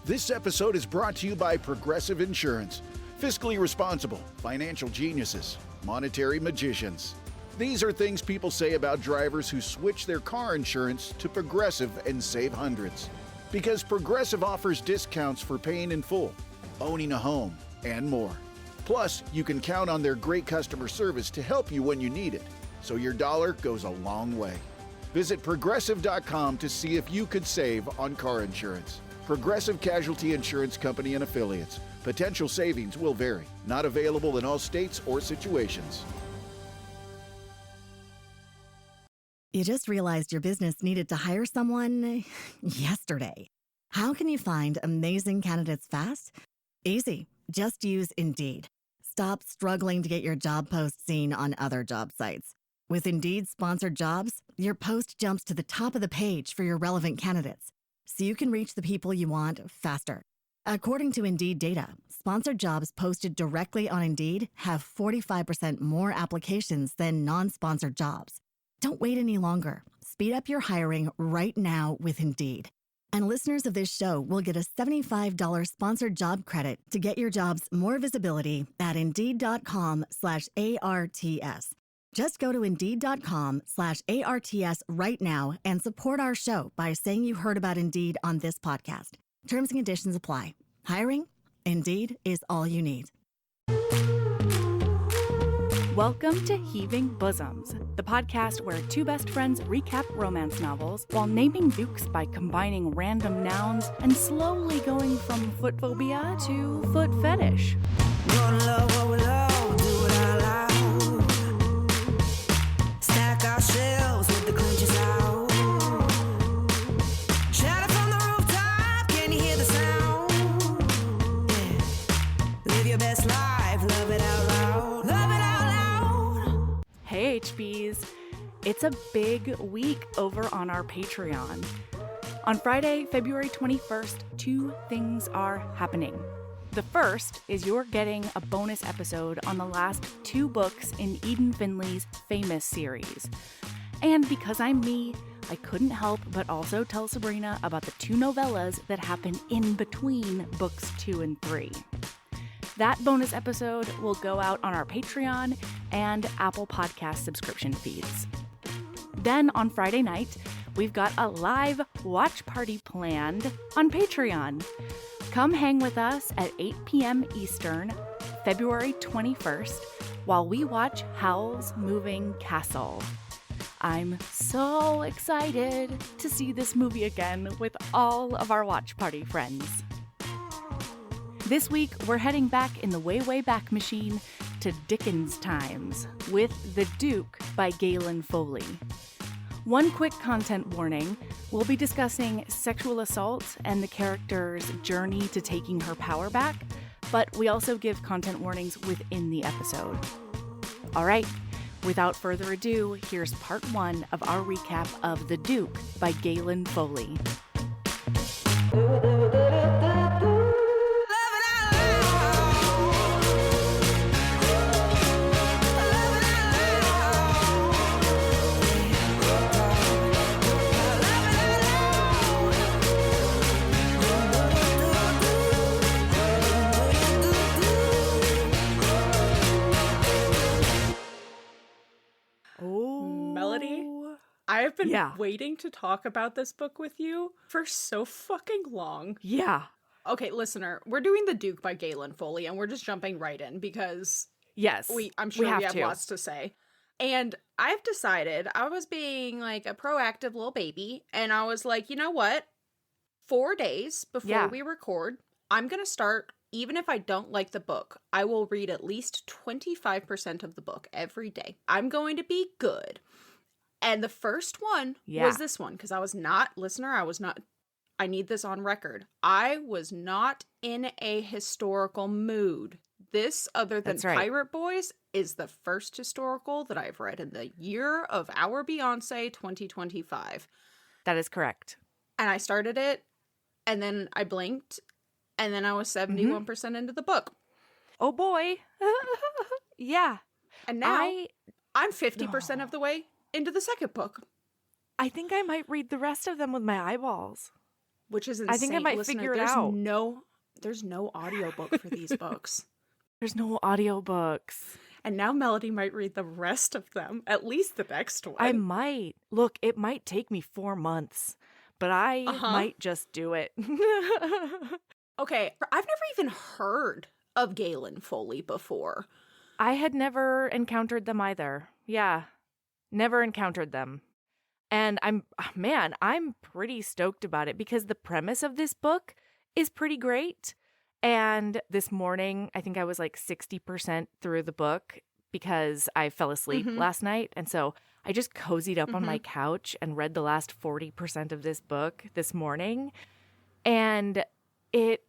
This episode is brought to you by Progressive Insurance. Fiscally responsible, financial geniuses, monetary magicians. These are things people say about drivers who switch their car insurance to Progressive and save hundreds. Because Progressive offers discounts for paying in full, owning a home, and more. Plus, you can count on their great customer service to help you when you need it, so your dollar goes a long way. Visit Progressive.com to see if you could save on car insurance. Progressive Casualty Insurance Company and Affiliates. Potential savings will vary. Not available in all states or situations. You just realized your business needed to hire someone yesterday. How can you find amazing candidates fast? Easy. Just use Indeed. Stop struggling to get your job post seen on other job sites. With Indeed sponsored jobs, your post jumps to the top of the page for your relevant candidates, so you can reach the people you want faster. According to Indeed data, sponsored jobs posted directly on Indeed have 45% more applications than non-sponsored jobs. Don't wait any longer. Speed up your hiring right now with Indeed. And listeners of this show will get a $75 sponsored job credit to get your jobs more visibility at Indeed.com/ARTS. Just go to Indeed.com/ARTS right now and support our show by saying you heard about Indeed on this podcast. Terms and conditions apply. Hiring? Indeed is all you need. Welcome to Heaving Bosoms, the podcast where two best friends recap romance novels while naming dukes by combining random nouns and slowly going from foot phobia to foot fetish. Gonna love what we love, do it out loud. Stack our shelves with the clinches out. Shout it from the rooftop, can you hear the sound? Yeah. Live your best life, love it out loud. Love it out loud. Hey HBs, it's a big week over on our Patreon. On Friday, February 21st, two things are happening. The first is you're getting a bonus episode on the last two books in Eden Finley's famous series. And because I'm me, I couldn't help but also tell Sabrina about the two novellas that happen in between books 2 and 3. That bonus episode will go out on our Patreon and Apple Podcast subscription feeds. Then on Friday night, we've got a live watch party planned on Patreon. Come hang with us at 8 p.m. Eastern, February 21st, while we watch Howl's Moving Castle. I'm so excited to see this movie again with all of our watch party friends. This week, we're heading back in the way, way back machine to Dickens times with The Duke by Gaelen Foley. One quick content warning, we'll be discussing sexual assault and the character's journey to taking her power back, but we also give content warnings within the episode. All right, without further ado, here's part 1 of our recap of The Duke by Gaelen Foley. I've been waiting to talk about this book with you for so fucking long. Yeah. Okay, listener, we're doing The Duke by Gaelen Foley, and we're just jumping right in because I'm sure we have lots to say. And I've decided I was being like a proactive little baby, and I was like, you know what? 4 days before we record, I'm going to start, even if I don't like the book, I will read at least 25% of the book every day. I'm going to be good. And the first one was this one, because I need this on record. I was not in a historical mood. This, other than Pirate Boys, is the first historical that I've read in the year of our Beyonce 2025. That is correct. And I started it, and then I blinked, and then I was 71% into the book. Oh boy. Yeah. And now I'm 50% of the way into the second book. I think I might read the rest of them with my eyeballs. which is insane. I think I might figure it out. There's no audiobook for these books. There's no audiobooks. And now Melody might read the rest of them, at least the next one. I might. Look, it might take me 4 months, but I might just do it. Okay, I've never even heard of Gaelen Foley before. I had never encountered them either. Yeah, never encountered them. And I'm pretty stoked about it because the premise of this book is pretty great. And this morning, I think I was like 60% through the book because I fell asleep last night. And so I just cozied up on my couch and read the last 40% of this book this morning. And it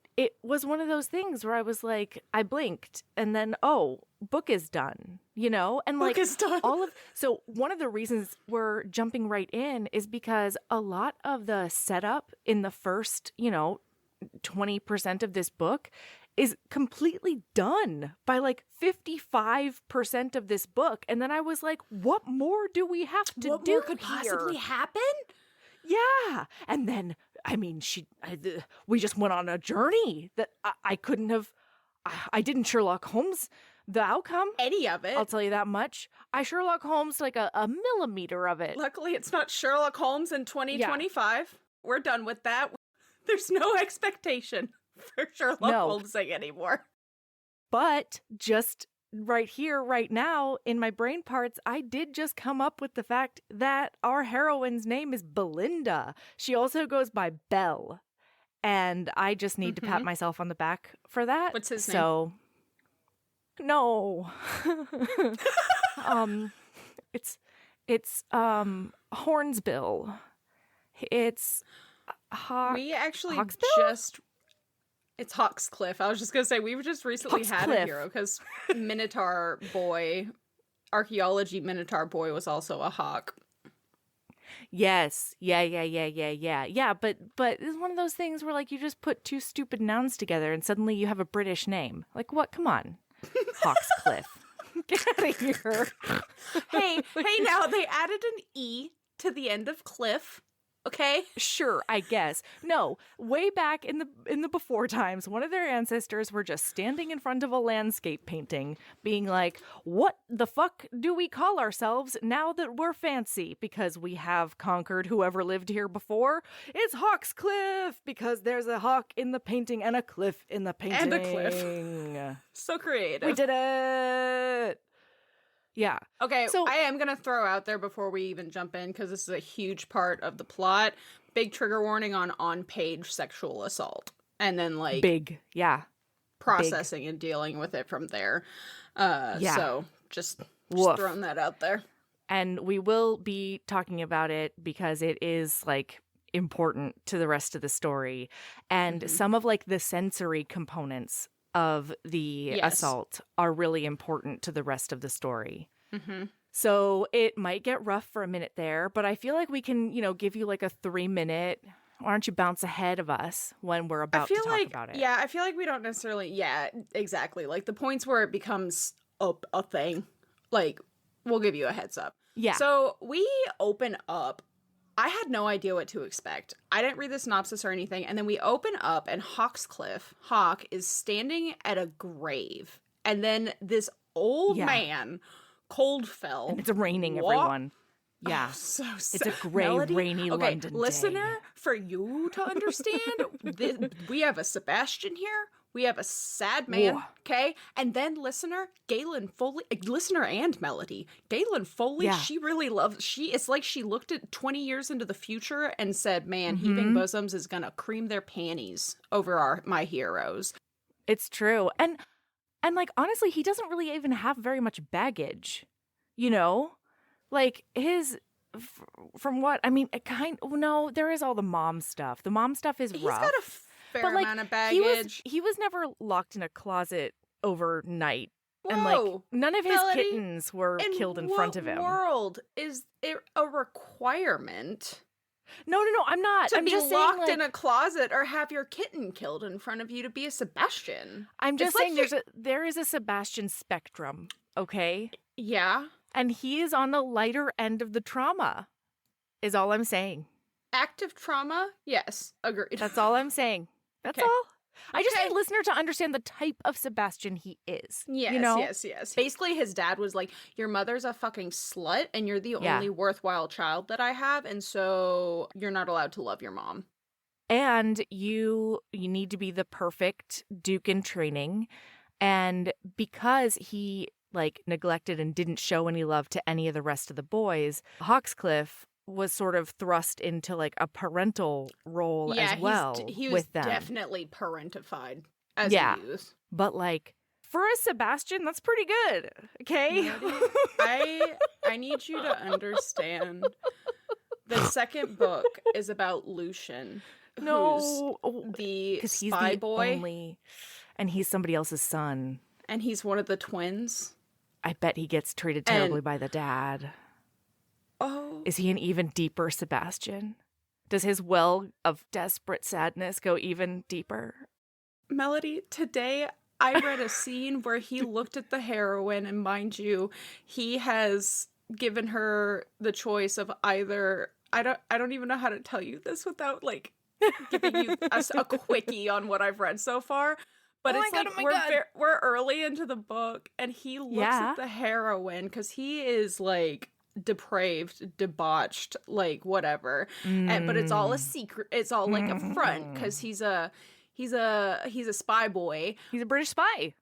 was one of those things where I was like, I blinked and then, book is done, you know? And like book is done. So one of the reasons we're jumping right in is because a lot of the setup in the first, 20% of this book is completely done by like 55% of this book. And then I was like, what more do we have to do? What more could possibly happen? Yeah. And then, I mean, we just went on a journey that I couldn't have, I didn't Sherlock Holmes the outcome. Any of it. I'll tell you that much. I Sherlock Holmes like a millimeter of it. Luckily, it's not Sherlock Holmes in 2025. Yeah. We're done with that. There's no expectation for Sherlock Holmesing anymore. But just right here, right now, in my brain parts, I did just come up with the fact that our heroine's name is Belinda. She also goes by Belle. And I just need to pat myself on the back for that. What's his name? No. It's Hornsbill. It's we actually Hawksbill? It's Hawkscliff. I was just gonna say we just recently had a hero because Minotaur Boy, archaeology Minotaur Boy was also a hawk. Yes. Yeah, but it's one of those things where like you just put two stupid nouns together and suddenly you have a British name. Like what? Come on. Hawkscliff. Get out of here. Hey, now they added an E to the end of cliff. Okay. Sure, I guess. No, way back in the before times, one of their ancestors were just standing in front of a landscape painting, being like, "What the fuck do we call ourselves now that we're fancy? Because we have conquered whoever lived here before. It's Hawkscliff because there's a hawk in the painting and a cliff in the painting and a cliff." So creative. We did it. Yeah. Okay, so I am going to throw out there before we even jump in, because this is a huge part of the plot, big trigger warning on on-page sexual assault. And then, like... Big, yeah. Processing and dealing with it from there. So, just throwing that out there. And we will be talking about it because it is, like, important to the rest of the story. And some of, like, the sensory components of the assault are really important to the rest of the story. So it might get rough for a minute there, but I feel like we can, give you like a 3-minute, why don't you bounce ahead of us when we're about to talk about it? Yeah, I feel like we don't necessarily, exactly. Like the points where it becomes a thing, like we'll give you a heads up. Yeah. So we open up. I had no idea what to expect. I didn't read the synopsis or anything. And then we open up and Hawk is standing at a grave. And then this old man, Coldfell. And it's raining, everyone. Yeah. Oh, so it's a gray, rainy London listener, day. For you to understand, we have a Sebastian here. We have a sad man, okay? And then listener and Melody. Gaelen Foley, she really loves, it's like she looked at 20 years into the future and said, man, Heaving Bosoms is gonna cream their panties over my heroes. It's true. And like, honestly, he doesn't really even have very much baggage, Like, from what, I mean, no, there is all the mom stuff. The mom stuff is rough. He's got a fair amount of baggage. He was never locked in a closet overnight. Whoa, and like none of his kittens were killed in front of him. In what world is it a requirement? No, I'm not. I'm just locked in a closet or have your kitten killed in front of you to be a Sebastian. I'm just saying there is a Sebastian spectrum, okay? Yeah. And he is on the lighter end of the trauma, is all I'm saying. Active trauma? Yes, agreed. That's all I'm saying. That's Okay. all. I just need listener to understand the type of Sebastian he is. Yes, you know? yes. Basically, his dad was like, your mother's a fucking slut, and you're the only worthwhile child that I have, and so you're not allowed to love your mom. And you need to be the perfect Duke in training. And because he, like, neglected and didn't show any love to any of the rest of the boys, Hawkscliff was sort of thrust into, like, a parental role as well. He was with them. Definitely parentified as a youth. But, like, for a Sebastian, that's pretty good. Okay? I need you to understand. The second book is about Lucian. No, who's the spy boy. And he's somebody else's son. And he's one of the twins. I bet he gets treated terribly by the dad. Oh. Is he an even deeper Sebastian? Does his well of desperate sadness go even deeper? Melody, today I read a scene where he looked at the heroine, and mind you, he has given her the choice of either... I don't even know how to tell you this without, like, giving you a quickie on what I've read so far. But we're early into the book, and he looks at the heroine because he is, like, depraved, debauched, like, whatever. But it's all a secret. It's all like a front because he's a spy boy. He's a British spy.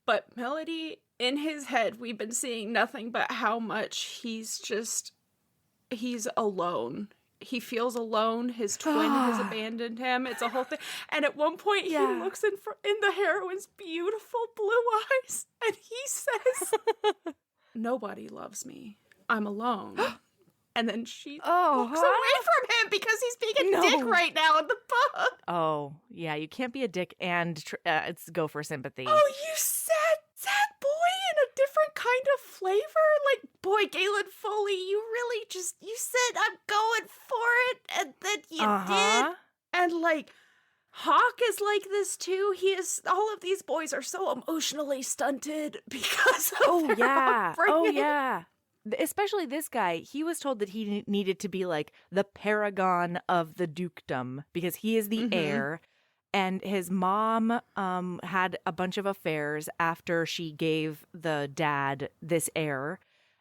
But Melody, in his head, we've been seeing nothing but how much he's alone. He feels alone. His twin has abandoned him. It's a whole thing. And at one point, he looks in the heroine's beautiful blue eyes, and he says, "Nobody loves me. I'm alone." And then she walks away from him because he's being a dick right now in the book. Oh, yeah. You can't be a dick and go for sympathy. Oh, you sad boy in a different kind of flavor? Like, boy, Gaelen Foley, you really you said I'm going for it, and then you did. And, like, Hawk is like this, too. All of these boys are so emotionally stunted because of their upbringing. Oh, yeah. Especially this guy, he was told that he needed to be like the paragon of the dukedom because he is the heir. And his mom had a bunch of affairs after she gave the dad this heir.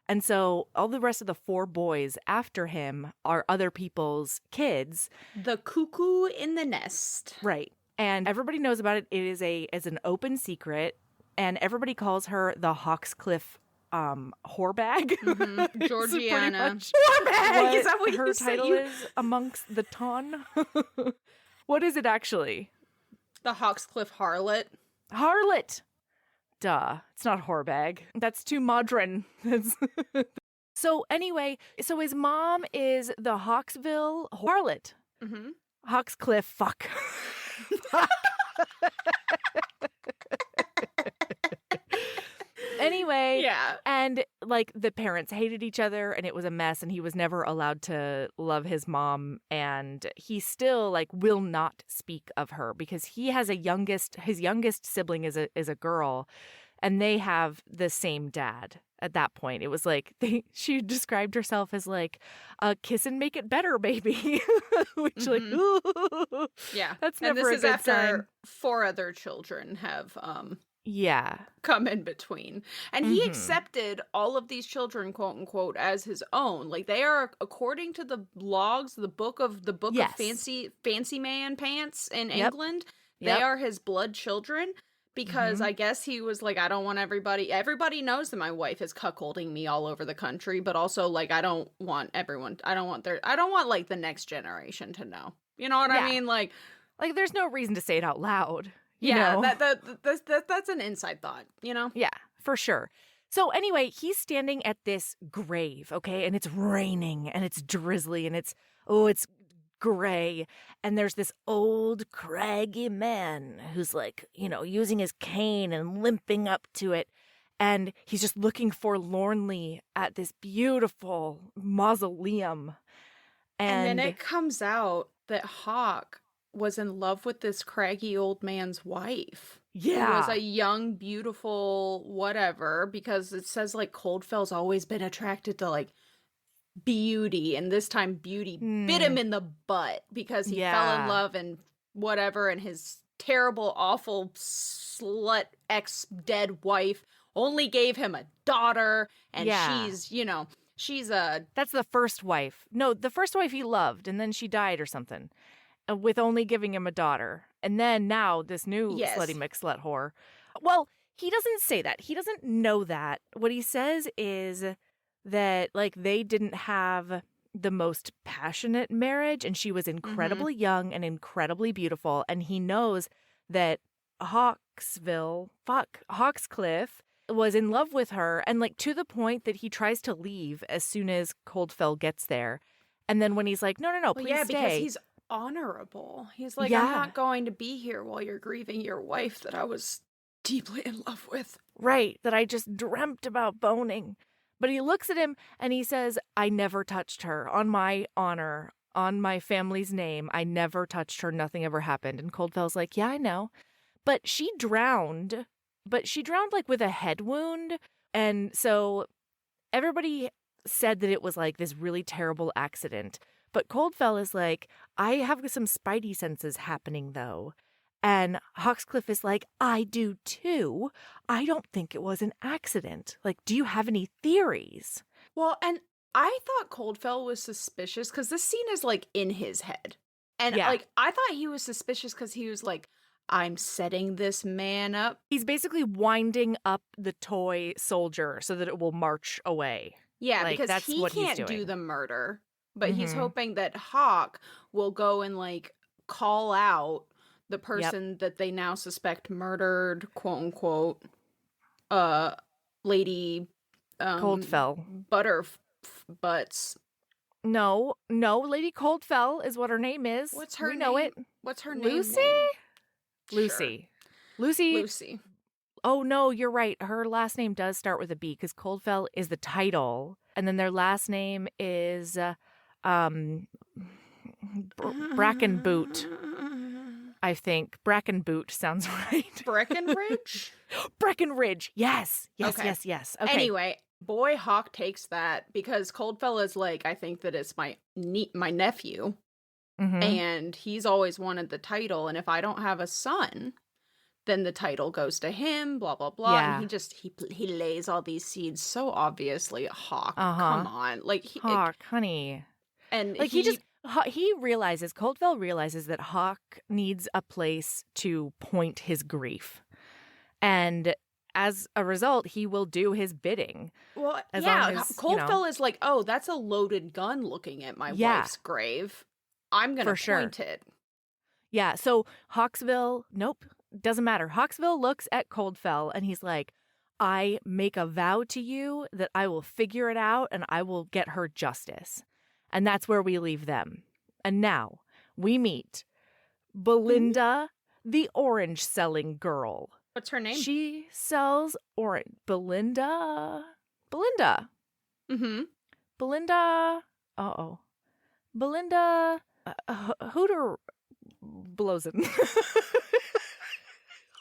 And so all the rest of the 4 boys after him are other people's kids. The cuckoo in the nest. Right. And everybody knows about it. It is an open secret. And everybody calls her the Hawkscliff whorebag. Georgiana. Whorebag! Is that what her you title is amongst the ton? What is it actually? The Hawkscliff harlot. Harlot! Duh. It's not whorebag. That's too modern. So anyway, his mom is the Hawksville harlot. Hawkscliff, fuck. Anyway, and like the parents hated each other and it was a mess and he was never allowed to love his mom, and he still like will not speak of her because he has his youngest sibling is a girl, and they have the same dad. At that point, it was like she described herself as like a kiss and make it better baby, which like that's never a good sign. 4 other children have come in between, and he accepted all of these children, quote unquote, as his own. Like, they are, according to the logs, the book of fancy man pants in England, they are his blood children. Because I guess he was like, I don't want everybody knows that my wife is cuckolding me all over the country, but also like I don't want like the next generation to know. You know what I mean? Like there's no reason to say it out loud. You know? That's an inside thought, you know? Yeah, for sure. So anyway, he's standing at this grave, okay? And it's raining and it's drizzly and it's gray, and there's this old craggy man who's like, using his cane and limping up to it, and he's just looking forlornly at this beautiful mausoleum. And then it comes out that Hawk was in love with this craggy old man's wife. Yeah. Who was a young, beautiful whatever, because it says like Coldfell's always been attracted to like Beauty, and this time Beauty bit him in the butt because he fell in love and whatever, and his terrible, awful slut ex-dead wife only gave him a daughter, and she's a... That's the first wife. No, the first wife he loved, and then she died or something, with only giving him a daughter. And then now this new slutty McSlut whore. Well, he doesn't say that. He doesn't know that. What he says is that, like, they didn't have the most passionate marriage, and she was incredibly young and incredibly beautiful, and he knows that Hawkscliff was in love with her, and, like, to the point that he tries to leave as soon as Coldfell gets there. And then when he's like, no, please stay. Because he's honorable. He's like, I'm not going to be here while you're grieving your wife that I was deeply in love with. Right, that I just dreamt about boning. But he looks at him and he says, I never touched her. On my honor, on my family's name, I never touched her. Nothing ever happened. And Coldfell's like, yeah, I know. But she drowned. But she drowned, like, with a head wound. And so everybody said that it was, like, this really terrible accident. But Coldfell is like, I have some spidey senses happening, though. And Hawkscliff is like, I do, too. I don't think it was an accident. Like, do you have any theories? Well, and I thought Coldfell was suspicious because this scene is, like, in his head. And, like, I thought he was suspicious because he was like, I'm setting this man up. He's basically winding up the toy soldier so that it will march away. Yeah, like, because that's he what can't he's doing. do the murder. But he's hoping that Hawk will go and, like, call out the person that they now suspect murdered, quote unquote, Lady Coldfell. Butts. No, Lady Coldfell is what her name is. What's her name? We know it. What's her Lucy? name? Lucy. Sure. Lucy. Oh, no, you're right. Her last name does start with a B because Coldfell is the title. And then their last name is Brackenboot. I think. Brackenboot sounds right. Breckenridge? Breckenridge. Yes. Okay. Yes. Okay. Anyway, boy, Hawk takes that because Coldfell is like, I think that it's my nephew. And he's always wanted the title. And if I don't have a son, then the title goes to him, blah, blah, blah. Yeah. And he lays all these seeds so obviously. Hawk, come on. Like, Hawk, honey. And like he realizes, Coldfell realizes that Hawk needs a place to point his grief. And as a result, he will do his bidding. Well, as Coldfell is like, oh, that's a loaded gun looking at my wife's grave. I'm going to point it. Yeah, so Hawksville, nope, doesn't matter. Hawksville looks at Coldfell and he's like, I make a vow to you that I will figure it out and I will get her justice. And that's where we leave them. And now we meet Belinda, the orange-selling girl. What's her name? She sells orange. Belinda. Mm-hmm. Belinda. Uh-oh. Belinda Hooter Blosen.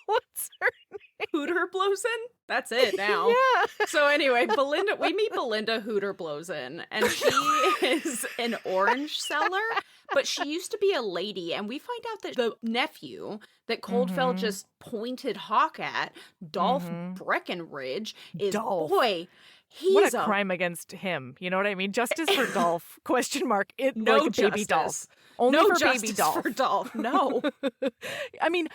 What's her name? Hooter Blosen? That's it now. Yeah. So anyway, we meet Belinda Hooter Blosen, and she is an orange seller, but she used to be a lady, and we find out that the nephew that Coldfell just pointed Hawk at, Dolph Breckenridge, is boy. What a crime against him. You know what I mean? Justice for Dolph, ? No like justice. Baby Dolph. Only no for justice Baby Dolph. for Dolph. No. I mean,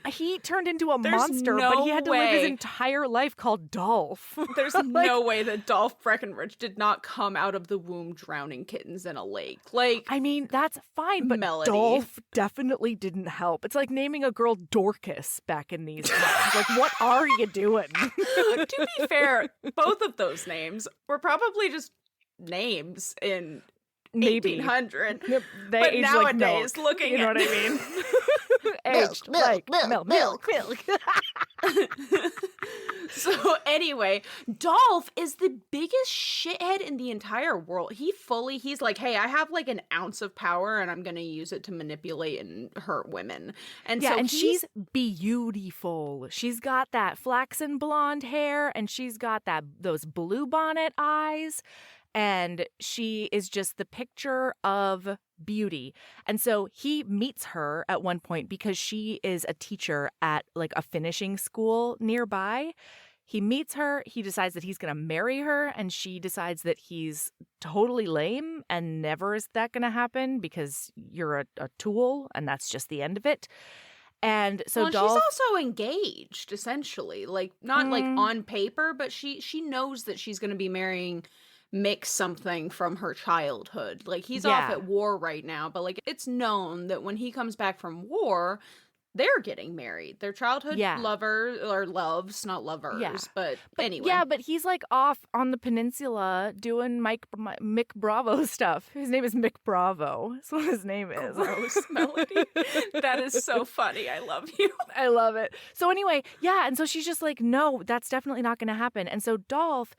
he turned into a There's monster, no but he had to live his way. entire life called Dolph. There's no way that Dolph Breckenridge did not come out of the womb drowning kittens in a lake. Like, I mean, that's fine, but Melody. Dolph definitely didn't help. It's like naming a girl Dorcas back in these times. Like, what are you doing? To be fair, both of those names were probably just names in 1800. But nowadays, looking you know at what I mean? Aged like milk. So anyway, Dolph is the biggest shithead in the entire world. He's like, hey, I have like an ounce of power and I'm going to use it to manipulate and hurt women. And yeah, so and she's beautiful. She's got that flaxen blonde hair and she's got those blue bonnet eyes. And she is just the picture of beauty. And so he meets her at one point because she is a teacher at like a finishing school nearby. He meets her, he decides that he's going to marry her, and she decides that he's totally lame and never is that going to happen because you're a tool, and that's just the end of it. And so Dolph, she's also engaged, essentially. Like, not like on paper, but she knows that she's going to be marrying Mick something from her childhood. Like, he's off at war right now, but like it's known that when he comes back from war, they're getting married. They're childhood lovers, or loves, not lovers, but anyway. Yeah, but he's like off on the peninsula doing Mick Bravo stuff. His name is Mick Bravo. That's what his name is. Gross, Melody. That is so funny. I love you. I love it. So anyway, yeah, and so she's just like, no, that's definitely not going to happen. And so Dolph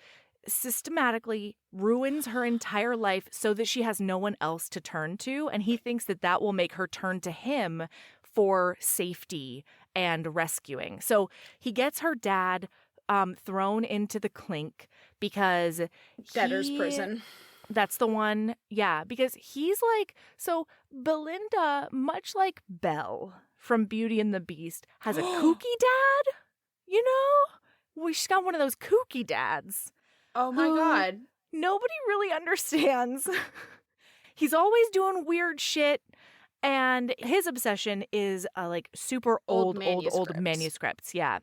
systematically ruins her entire life so that she has no one else to turn to, and he thinks that that will make her turn to him for safety and rescuing. So he gets her dad thrown into the clink because debtor's prison. That's the one. Yeah, because he's like, so Belinda, much like Belle from Beauty and the Beast, has a kooky dad, you know? Well, she's got one of those kooky dads. Oh my God. Nobody really understands. He's always doing weird shit. And his obsession is like super old manuscripts. Yeah.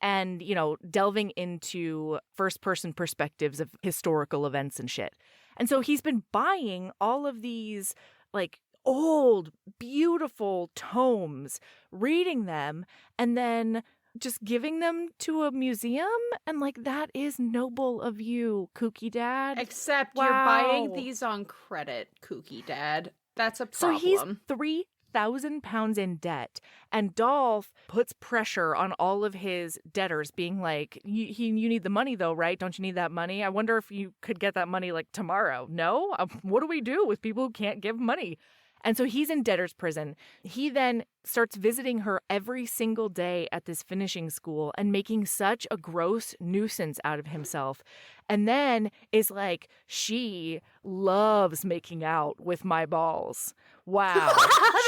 And, you know, delving into first-person perspectives of historical events and shit. And so he's been buying all of these like old, beautiful tomes, reading them, and then just giving them to a museum. And like, that is noble of you, kooky dad. Except you're buying these on credit, kooky dad. That's a problem. So he's 3,000 pounds in debt, and Dolph puts pressure on all of his debtors, being like, you need the money though, right? Don't you need that money? I wonder if you could get that money like tomorrow. No? What do we do with people who can't give money? And so he's in debtor's prison. He then starts visiting her every single day at this finishing school and making such a gross nuisance out of himself. And then is like, she loves making out with my balls. Wow.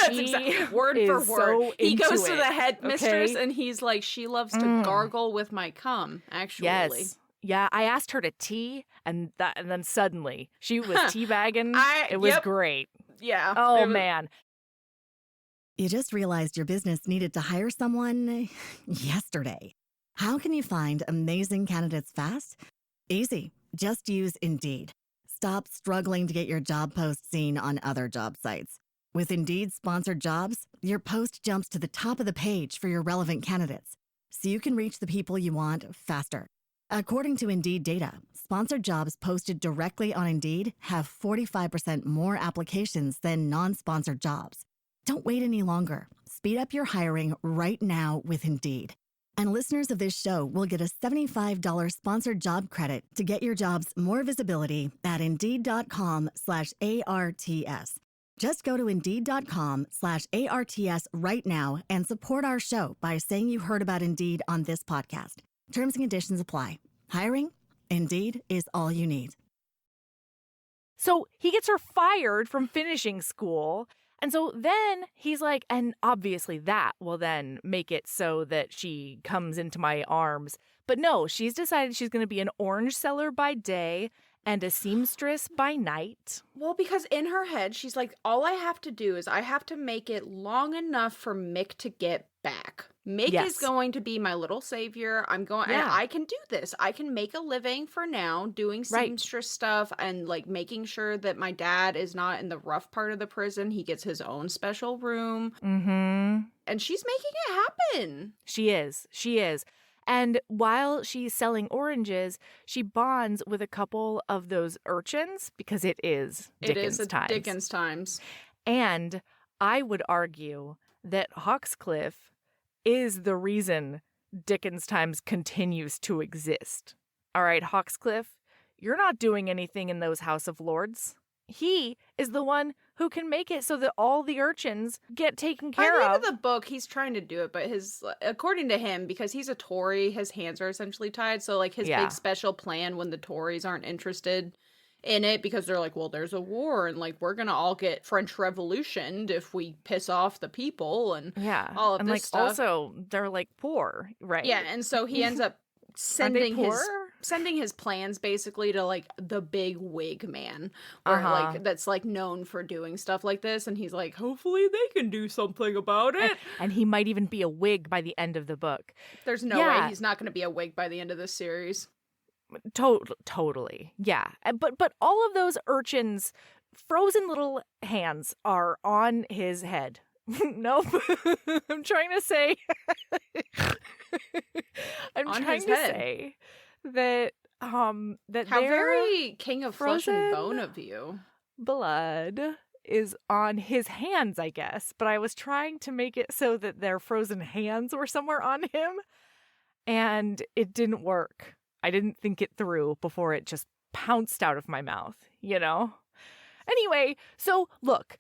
That's exactly word for word. So he goes to it, the headmistress okay? and he's like, she loves to gargle with my cum, actually. Yes. Yeah, I asked her to tea, and then suddenly she was teabagging. It was great. Yeah. Oh, man. You just realized your business needed to hire someone yesterday. How can you find amazing candidates fast? Easy. Just use Indeed. Stop struggling to get your job post seen on other job sites. With Indeed sponsored jobs, your post jumps to the top of the page for your relevant candidates, so you can reach the people you want faster. According to Indeed data, sponsored jobs posted directly on Indeed have 45% more applications than non-sponsored jobs. Don't wait any longer. Speed up your hiring right now with Indeed. And listeners of this show will get a $75 sponsored job credit to get your jobs more visibility at Indeed.com/ARTS. Just go to Indeed.com/ARTS right now and support our show by saying you heard about Indeed on this podcast. Terms and conditions apply. Hiring? Indeed is all you need. So he gets her fired from finishing school. And so then he's like, and obviously that will then make it so that she comes into my arms. But no, she's decided she's going to be an orange seller by day and a seamstress by night. Well, because in her head, she's like, all I have to do is I have to make it long enough for Mick to get back. Mick is going to be my little savior. And I can do this. I can make a living for now doing seamstress stuff and like making sure that my dad is not in the rough part of the prison. He gets his own special room. Mm-hmm. And she's making it happen. She is. And while she's selling oranges, she bonds with a couple of those urchins because it is Dickens times. Dickens times. And I would argue that Hawkscliffe is the reason Dickens times continues to exist. All right, Hawkscliffe, you're not doing anything in those House of Lords. He is the one who can make it so that all the urchins get taken care of. By the end of the book, he's trying to do it, but according to him, because he's a Tory, his hands are essentially tied. So like his big special plan when the Tories aren't interested in it because they're like, well, there's a war and like we're gonna all get French Revolutioned if we piss off the people and all of and this like stuff. Also, they're like poor, right? Yeah, and so he ends up sending his plans basically to like the big wig man, or like that's like known for doing stuff like this, and he's like, hopefully they can do something about it. And he might even be a wig by the end of the book. There's no way he's not going to be a wig by the end of this series. Totally. Yeah. But all of those urchins' frozen little hands are on his head. Nope. I'm trying to say say that that how very King of Flesh and Bone of you. Blood is on his hands, I guess, but I was trying to make it so that their frozen hands were somewhere on him, and it didn't work. I didn't think it through before it just pounced out of my mouth, you know? Anyway, so look,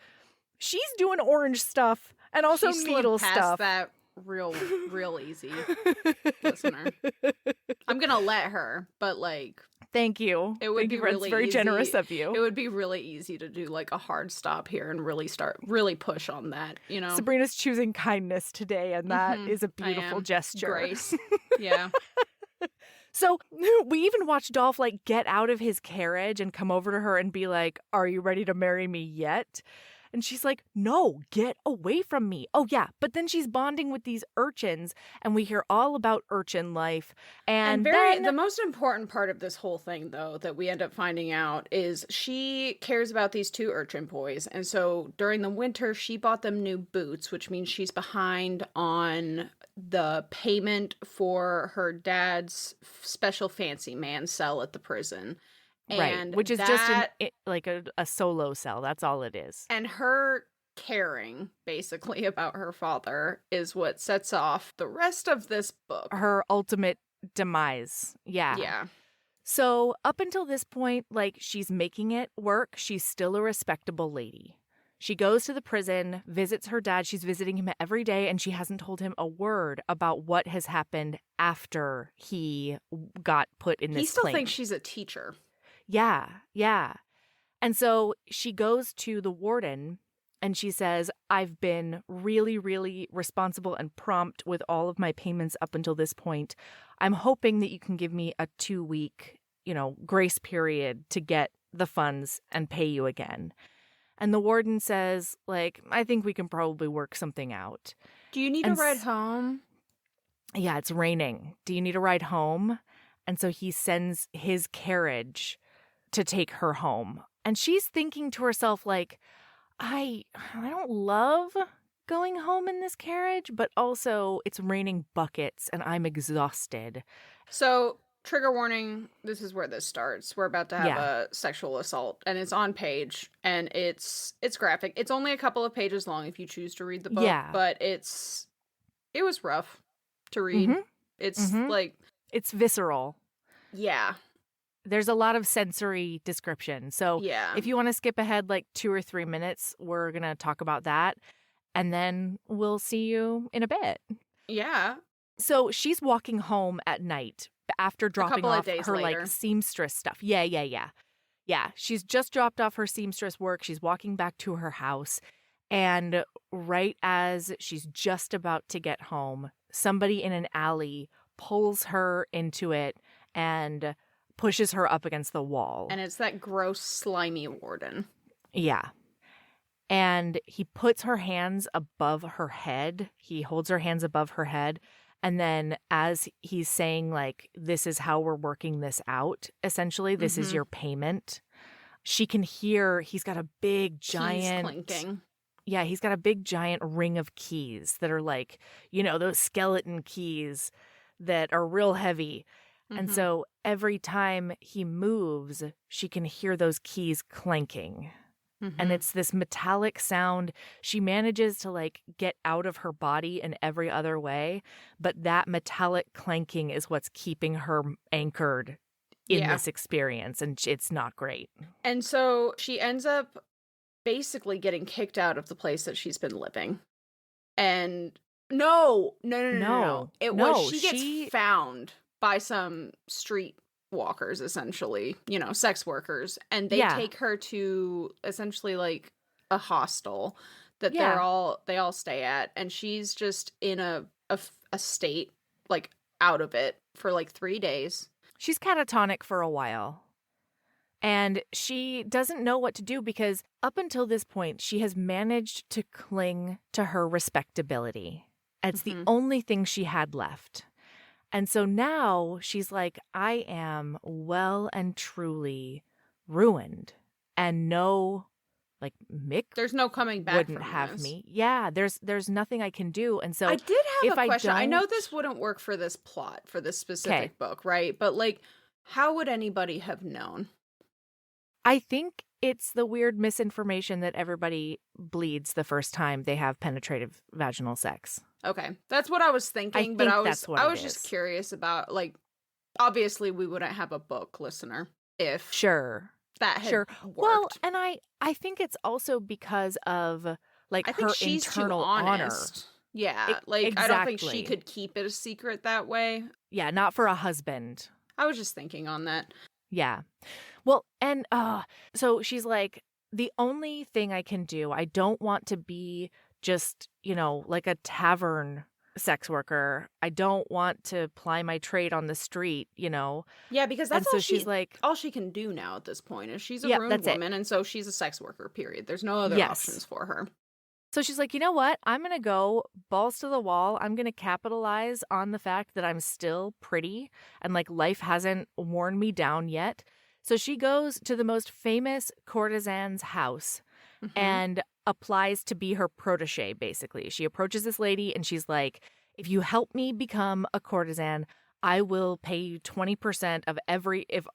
she's doing orange stuff and also needle stuff. That real easy, listener. I'm gonna let her, but like, thank you. It would be really very easy. Generous of you. It would be really easy to do like a hard stop here and really push on that. You know, Sabrina's choosing kindness today, and that is a beautiful gesture. Grace, yeah. So we even watched Dolph like get out of his carriage and come over to her and be like, "Are you ready to marry me yet?" And she's like, "No, get away from me." Oh, yeah. But then she's bonding with these urchins, and we hear all about urchin life. And the most important part of this whole thing, though, that we end up finding out is she cares about these two urchin boys. And so during the winter, she bought them new boots, which means she's behind on the payment for her dad's special fancy man cell at the prison. And which is just like a solo cell. That's all it is. And her caring, basically, about her father is what sets off the rest of this book. Her ultimate demise. Yeah. Yeah. So up until this point, like, she's making it work. She's still a respectable lady. She goes to the prison, visits her dad. She's visiting him every day, and she hasn't told him a word about what has happened after he got put in this He still plane. thinks she's a teacher. Yeah, yeah. And so she goes to the warden and she says, "I've been really, really responsible and prompt with all of my payments up until this point. I'm hoping that you can give me a 2-week, grace period to get the funds and pay you again." And the warden says, like, "I think we can probably work something out. Do you need a ride home?" Yeah, it's raining. "Do you need a ride home?" And so he sends his carriage to take her home. And she's thinking to herself, like, I don't love going home in this carriage, but also it's raining buckets and I'm exhausted. So, trigger warning, this is where this starts. We're about to have a sexual assault, and it's on page, and it's graphic. It's only a couple of pages long if you choose to read the book, but it was rough to read. Mm-hmm. It's like... It's visceral. Yeah. There's a lot of sensory description. So if you want to skip ahead like 2 or 3 minutes, we're going to talk about that. And then we'll see you in a bit. Yeah. So she's walking home at night after dropping off her like seamstress stuff. Yeah. She's just dropped off her seamstress work. She's walking back to her house. And right as she's just about to get home, somebody in an alley pulls her into it and pushes her up against the wall. And it's that gross, slimy warden. Yeah. And he puts her hands above her head. He holds her hands above her head. And then as he's saying, like, this is how we're working this out, essentially, this is your payment, she can hear he's got a big, giant... keys clinking. Yeah, he's got a big, giant ring of keys that are like, those skeleton keys that are real heavy. And so every time he moves, she can hear those keys clanking. And it's this metallic sound. She manages to like get out of her body in every other way, but that metallic clanking is what's keeping her anchored in this experience, and it's not great. And so she ends up basically getting kicked out of the place that she's been living. And no. She gets found by some street walkers, essentially, sex workers. And they take her to essentially like a hostel that they all stay at. And she's just in a state, like out of it for like 3 days. She's catatonic for a while. And she doesn't know what to do because up until this point, she has managed to cling to her respectability. It's the only thing she had left. And so now she's like, I am well and truly ruined. And no, like, Mick, there's no coming back. Wouldn't have this. me. Yeah, there's nothing I can do. And so I did have a question. I know don't... this wouldn't work for this plot, for this specific book, right? But like, how would anybody have known? I think it's the weird misinformation that everybody bleeds the first time they have penetrative vaginal sex. Okay. That's what I was thinking, but I was just curious about, like, obviously we wouldn't have a book listener if that had worked. Well, and I think it's also because of like her internal honor. Yeah, like exactly. I don't think she could keep it a secret that way. Yeah, not for a husband. I was just thinking on that. Yeah. Well, and so she's like, the only thing I can do, I don't want to be just, like a tavern sex worker. I don't want to ply my trade on the street, Yeah, because that's and so she's like, all she can do now at this point is she's a ruined woman, and so she's a sex worker, period. There's no other options for her. So she's like, you know what? I'm going to go balls to the wall. I'm going to capitalize on the fact that I'm still pretty and like life hasn't worn me down yet. So she goes to the most famous courtesan's house and applies to be her protege, basically. She approaches this lady and she's like, if you help me become a courtesan, I will pay you 20%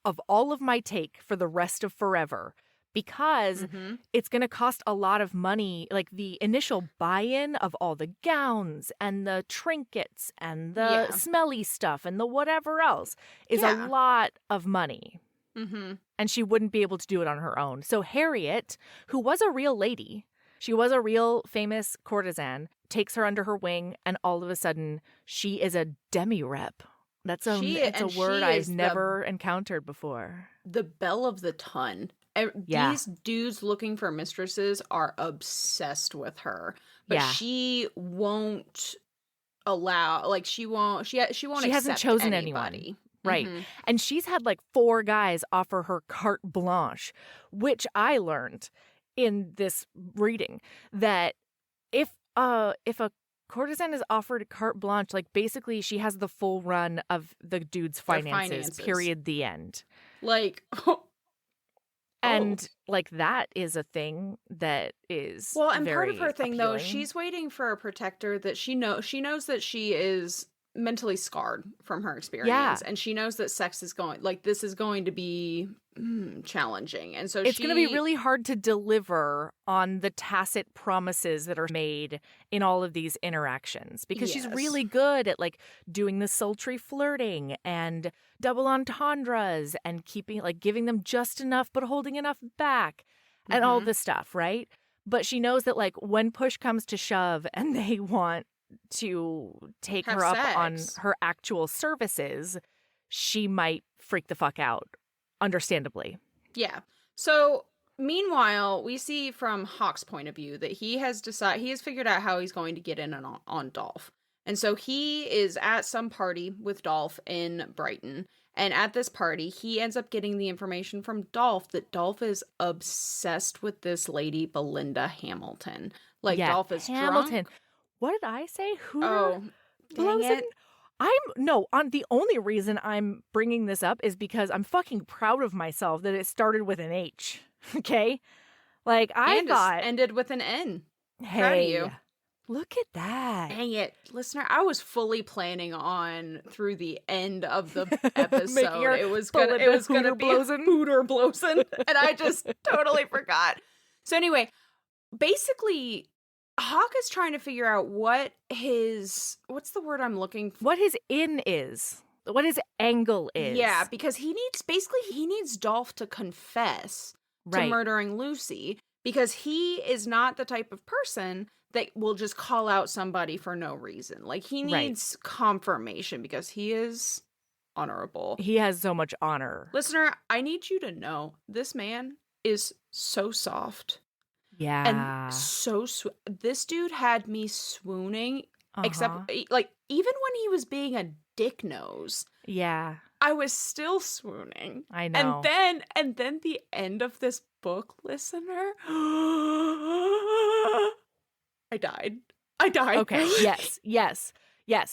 of all of my take for the rest of forever. Because it's going to cost a lot of money, like the initial buy-in of all the gowns and the trinkets and the smelly stuff and the whatever else is a lot of money. And she wouldn't be able to do it on her own. So Harriet, who was a real lady, she was a real famous courtesan, takes her under her wing, and all of a sudden she is a demi-rep. It's a word I've never encountered before. The belle of the ton. These dudes looking for mistresses are obsessed with her, but she won't allow, like she hasn't chosen anybody. Right. And she's had like 4 guys offer her carte blanche, which I learned in this reading that if a courtesan is offered carte blanche, like basically she has the full run of the dude's finances. Period. The end. Like And like that is a thing that is and very part of her thing appealing. though, she's waiting for a protector that she knows that she is mentally scarred from her experience, and she knows that sex is this is going to be challenging, and so it's going to be really hard to deliver on the tacit promises that are made in all of these interactions because she's really good at like doing the sultry flirting and double entendres and giving them just enough but holding enough back and all this stuff, right? But she knows that like when push comes to shove and they want to take her up on her actual services, she might freak the fuck out, understandably. Yeah. So meanwhile, we see from Hawk's point of view that he has figured out how he's going to get in on Dolph. And so he is at some party with Dolph in Brighton. And at this party, he ends up getting the information from Dolph that Dolph is obsessed with this lady, Belinda Hamilton. Like, Dolph is Hamilton. Drunk. What did I say? Oh, dang it. The only reason I'm bringing this up is because I'm fucking proud of myself that it started with an H. Okay? Like, I thought. Ended with an N. Hey. Proud of you. Look at that. Dang it. Listener, I was fully planning on through the end of the episode. it was gonna be Hooter Blowson. And I just totally forgot. So anyway, basically Hawk is trying to figure out what's the word I'm looking for? What his in is. What his angle is. Yeah, because he needs Dolph to confess to murdering Lucy because he is not the type of person that will just call out somebody for no reason. Like he needs confirmation because he is honorable. He has so much honor. Listener, I need you to know this man is so soft. Yeah. And so this dude had me swooning, except like even when he was being a dick nose. Yeah. I was still swooning. I know. And then the end of this book, listener, I died. Okay. Yes.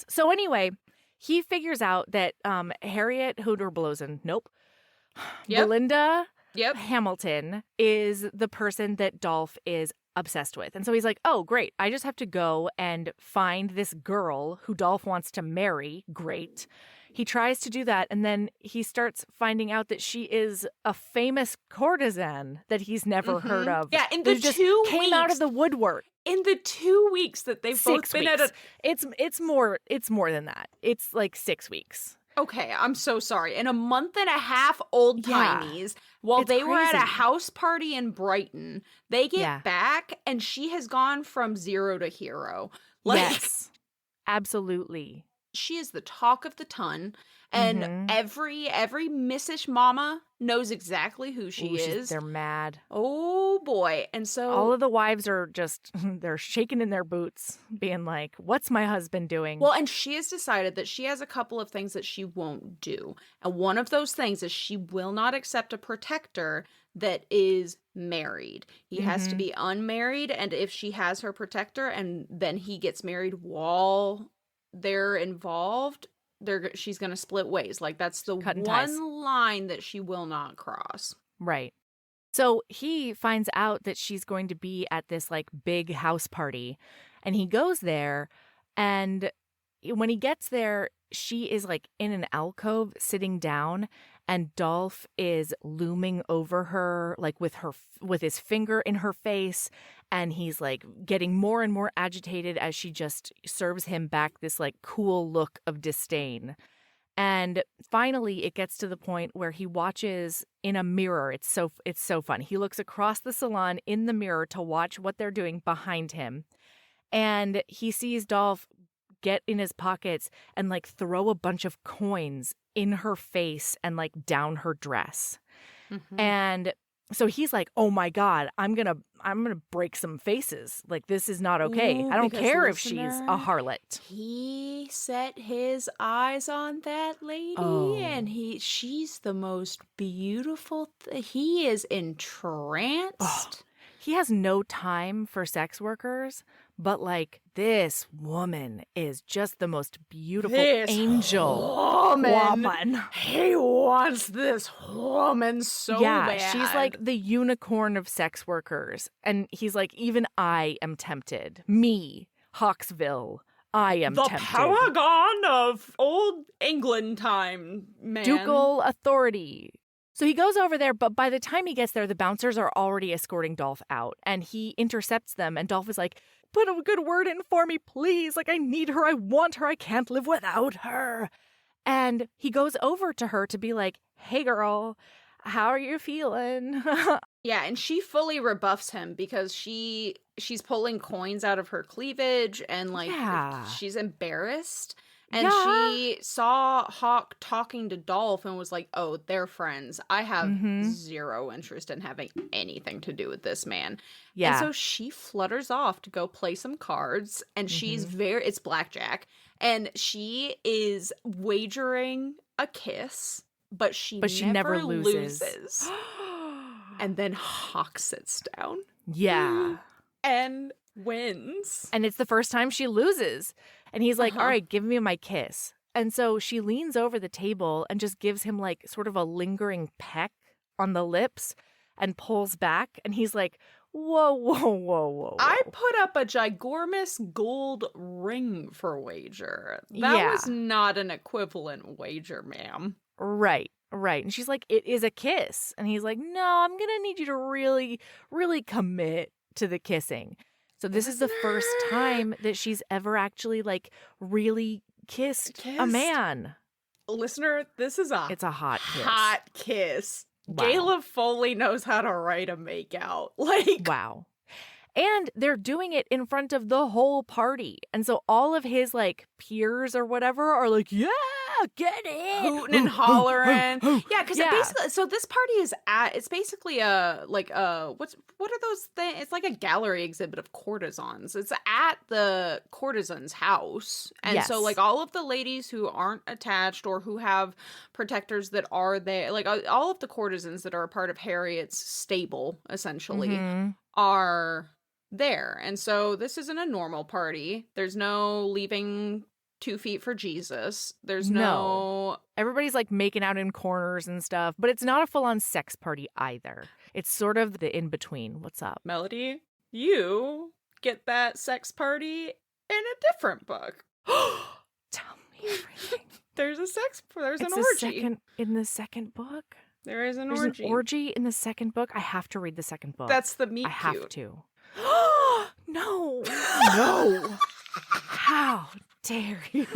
So anyway, he figures out that Harriet Hooter-Blosen, Belinda Hamilton is the person that Dolph is obsessed with. And so he's like, oh, great. I just have to go and find this girl who Dolph wants to marry. Great. He tries to do that, and then he starts finding out that she is a famous courtesan that he's never heard of. Yeah, in the just 2 weeks. Came out of the woodwork. In the 2 weeks that they've both been at a... It's more than that. It's like 6 weeks. Okay, I'm so sorry. In a month and a half, old timies, while they were at a house party in Brighton, they get back, and she has gone from 0 to hero. Yes, absolutely. She is the talk of the ton, and every missish mama knows exactly who she is. They're mad. Oh boy. And so all of the wives are just, they're shaking in their boots, being like, what's my husband doing? Well, and she has decided that she has a couple of things that she won't do. And one of those things is she will not accept a protector that is married. He has to be unmarried, and if she has her protector and then he gets married while they're involved, she's going to split ways. Like, that's the one line that she will not cross. Right. So he finds out that she's going to be at this like big house party, and he goes there, and when he gets there, she is like in an alcove sitting down, and Dolph is looming over her, like with his finger in her face, and he's like getting more and more agitated as she just serves him back this like cool look of disdain. And finally, it gets to the point where he watches in a mirror. It's so fun. He looks across the salon in the mirror to watch what they're doing behind him, and he sees Dolph get in his pockets and like throw a bunch of coins in her face and like down her dress. And so he's like, oh my God, I'm gonna break some faces. Like, this is not okay. Ooh, I don't care if listener, she's a harlot. He set his eyes on that lady, and she's the most beautiful. He is entranced. He has no time for sex workers, but like, this woman is just the most beautiful angel woman. He wants this woman so bad. She's like the unicorn of sex workers. And he's like, even I am tempted. Me, Hawksville, I am tempted. The paragon of old England time, man. Ducal authority. So he goes over there, but by the time he gets there, the bouncers are already escorting Dolph out, and he intercepts them, and Dolph is like, put a good word in for me, please. Like, I need her. I want her. I can't live without her. And he goes over to her to be like, hey, girl, how are you feeling? Yeah, and she fully rebuffs him because she's pulling coins out of her cleavage, and like she's embarrassed. And she saw Hawk talking to Dolph and was like, oh, they're friends. I have zero interest in having anything to do with this man. Yeah. And so she flutters off to go play some cards. And she's it's blackjack. And she is wagering a kiss, but she never loses. And then Hawk sits down. Yeah. And wins. And it's the first time she loses. And he's like, all right, give me my kiss. And so she leans over the table and just gives him like sort of a lingering peck on the lips and pulls back. And he's like, whoa. I put up a gigormous gold ring for wager. That was not an equivalent wager, ma'am. Right. And she's like, it is a kiss. And he's like, no, I'm going to need you to really, really commit to the kissing. So this is the first time that she's ever actually like really kissed a man. Listener, this is it's a hot kiss. Hot kiss. Wow. Gaelen Foley knows how to write a makeout. Like, wow. And they're doing it in front of the whole party. And so all of his like peers or whatever are like, yeah, get it. Hooting and hollering. Yeah, because basically, so this party is it's basically what are those things? It's like a gallery exhibit of courtesans. It's at the courtesan's house. And so like all of the ladies who aren't attached or who have protectors that are there, like all of the courtesans that are a part of Harriet's stable, essentially, are there. And so this isn't a normal party. There's no leaving 2 feet for Jesus. There's no... Everybody's like making out in corners and stuff, but it's not a full-on sex party either. It's sort of the in-between. What's up? Melody, you get that sex party in a different book. Tell me everything. There's an orgy. In the second book? There's an orgy in the second book? I have to read the second book. That's the meet I cute. have to. No. No. How dare you?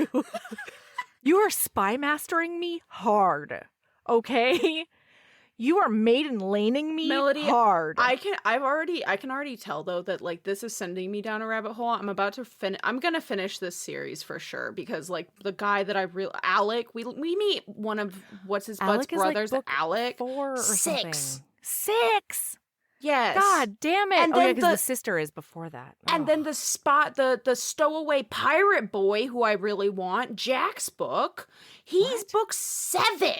You are spy mastering me hard, okay? You are maiden laning me, Melody, hard. I can already tell though that like this is sending me down a rabbit hole. I'm about to I'm gonna finish this series for sure because like the guy that Alec, we meet one of what's his butt's brothers, like Alec. 4 or 6. something. 6. Yes. God damn it. And then because the sister is before that. And then the stowaway pirate boy who I really want, Jack's book. He's book 7.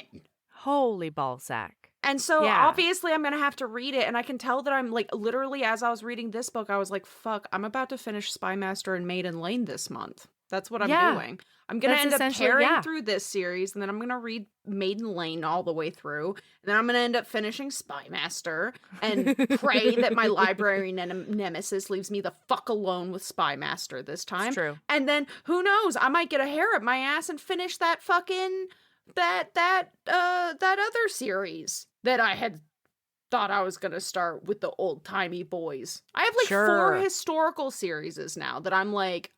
Holy ballsack. And so obviously I'm going to have to read it. And I can tell that I'm like literally as I was reading this book, I was like, fuck, I'm about to finish Spy Master and Maiden Lane this month. That's what I'm doing. I'm going to end up tearing through this series, and then I'm going to read Maiden Lane all the way through, and then I'm going to end up finishing Spy Master and pray that my library nemesis leaves me the fuck alone with Spy Master this time. It's true. And then, who knows, I might get a hair up my ass and finish that fucking, that other series that I had thought I was going to start with the old-timey boys. I have like 4 historical series now that I'm like,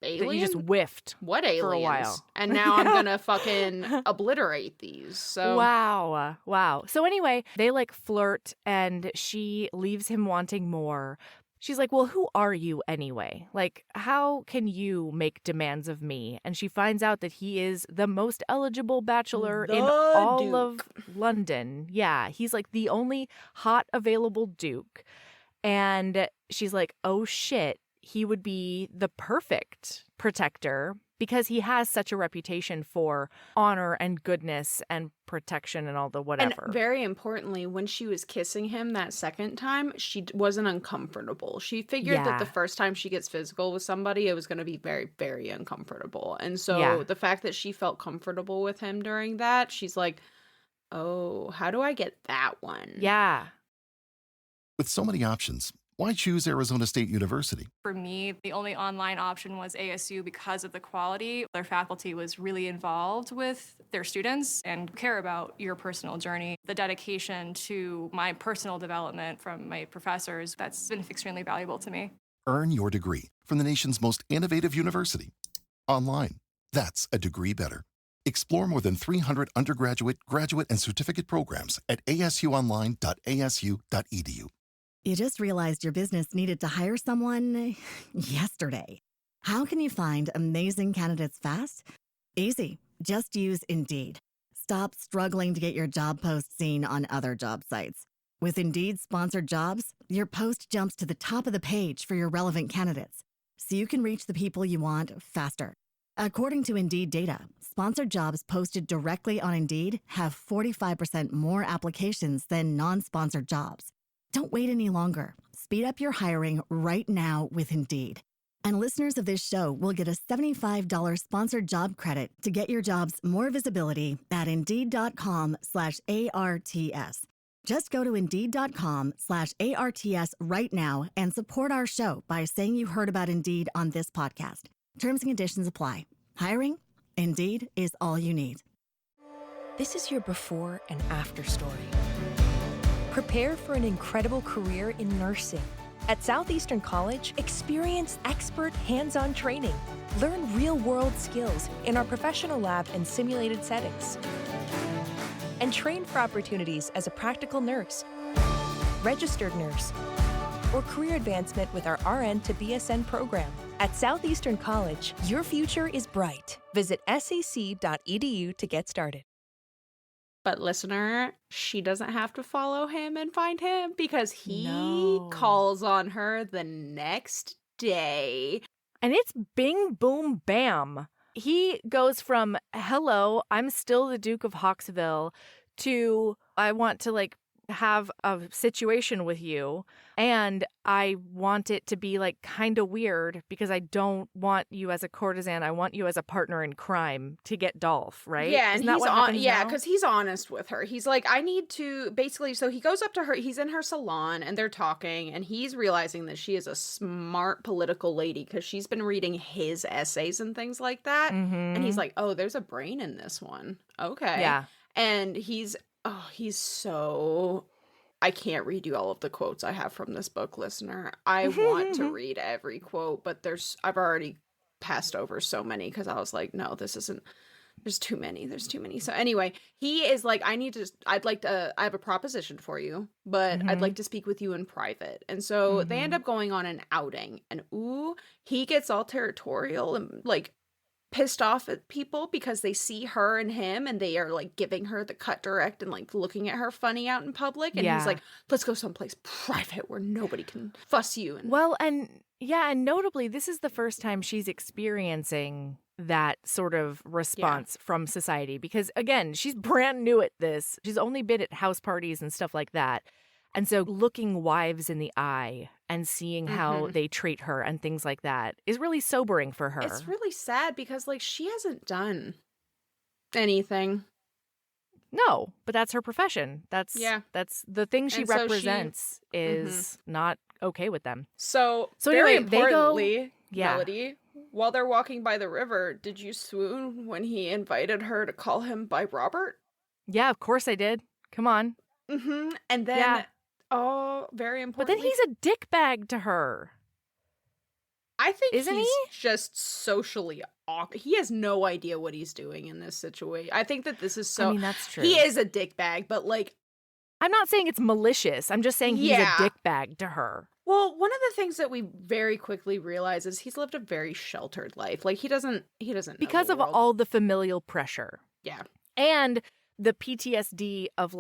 alien? You just whiffed. What aliens? For a while. And now I'm gonna fucking obliterate these. So Wow. So anyway, they like flirt and she leaves him wanting more. She's like, well, who are you anyway? Like, how can you make demands of me? And she finds out that he is the most eligible bachelor in all of London. Yeah, he's like the only hot available Duke. And she's like, oh shit. He would be the perfect protector because he has such a reputation for honor and goodness and protection and all the whatever. And very importantly, when she was kissing him that second time, she wasn't uncomfortable. She figured that the first time she gets physical with somebody, it was going to be very, very uncomfortable. And so the fact that she felt comfortable with him during that, she's like, oh, how do I get that one? Yeah. With so many options, why choose Arizona State University? For me, the only online option was ASU because of the quality. Their faculty was really involved with their students and care about your personal journey. The dedication to my personal development from my professors, that's been extremely valuable to me. Earn your degree from the nation's most innovative university. Online. That's a degree better. Explore more than 300 undergraduate, graduate, and certificate programs at asuonline.asu.edu. You just realized your business needed to hire someone yesterday. How can you find amazing candidates fast? Easy. Just use Indeed. Stop struggling to get your job post seen on other job sites. With Indeed sponsored jobs, your post jumps to the top of the page for your relevant candidates, so you can reach the people you want faster. According to Indeed data, sponsored jobs posted directly on Indeed have 45% more applications than non-sponsored jobs. Don't wait any longer. Speed up your hiring right now with Indeed. And listeners of this show will get a $75 sponsored job credit to get your jobs more visibility at Indeed.com/ARTS. Just go to Indeed.com/ARTS right now and support our show by saying you heard about Indeed on this podcast. Terms and conditions apply. Hiring? Indeed is all you need. This is your before and after story. Prepare for an incredible career in nursing. At Southeastern College, experience expert hands-on training. Learn real-world skills in our professional lab and simulated settings. And train for opportunities as a practical nurse, registered nurse, or career advancement with our RN to BSN program. At Southeastern College, your future is bright. Visit sac.edu to get started. But listener, she doesn't have to follow him and find him because he calls on her the next day. And it's bing, boom, bam. He goes from, hello, I'm still the Duke of Hawksville, to, I want to have a situation with you, and I want it to be kind of weird because I don't want you as a courtesan. I want you as a partner in crime to get Dolph, right? Yeah, and because he's honest with her. He's like, I need to basically. So he goes up to her. He's in her salon, and they're talking, and he's realizing that she is a smart political lady because she's been reading his essays and things like that. Mm-hmm. And he's like, oh, there's a brain in this one. Okay, yeah, and he's so. I can't read you all of the quotes I have from this book, listener. I want to read every quote, but I've already passed over so many because I was like, no, this isn't. There's too many. So anyway, he is like, I have a proposition for you, but I'd like to speak with you in private. And so they end up going on an outing, and he gets all territorial and pissed off at people because they see her and him and they are giving her the cut direct and looking at her funny out in public, and he's like, let's go someplace private where nobody can fuss you. And notably, this is the first time she's experiencing that sort of response from society because, again, she's brand new at this. She's only been at house parties and stuff like that. And so looking wives in the eye and seeing how they treat her and things like that is really sobering for her. It's really sad because she hasn't done anything. No, but that's her profession. That's the thing she represents is not okay with them. So anyway, importantly, Melody, while they're walking by the river, did you swoon when he invited her to call him by Robert? Yeah, of course I did. Come on. Mm-hmm. And then, very important. But then he's a dickbag to her. I think he's just socially awkward. He has no idea what he's doing in this situation. I think that this is so... I mean, that's true. He is a dickbag, but I'm not saying it's malicious. I'm just saying he's a dickbag to her. Well, one of the things that we very quickly realize is he's lived a very sheltered life. He doesn't know because of all the familial pressure. Yeah. And the PTSD of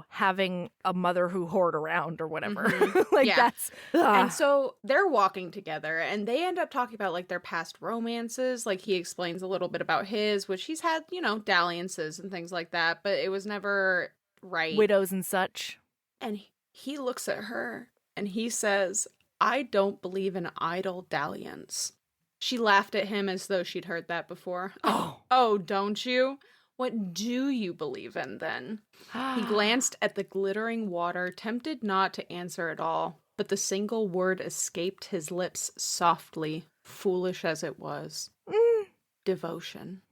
having a mother who whored around or whatever. That's And so they're walking together and they end up talking about their past romances. He explains a little bit about his, which he's had, dalliances and things like that, but it was never right. Widows and such. And he looks at her and he says, I don't believe in idle dalliance. She laughed at him as though she'd heard that before. Oh, don't you? What do you believe in, then? He glanced at the glittering water, tempted not to answer at all, but the single word escaped his lips softly, foolish as it was. Devotion.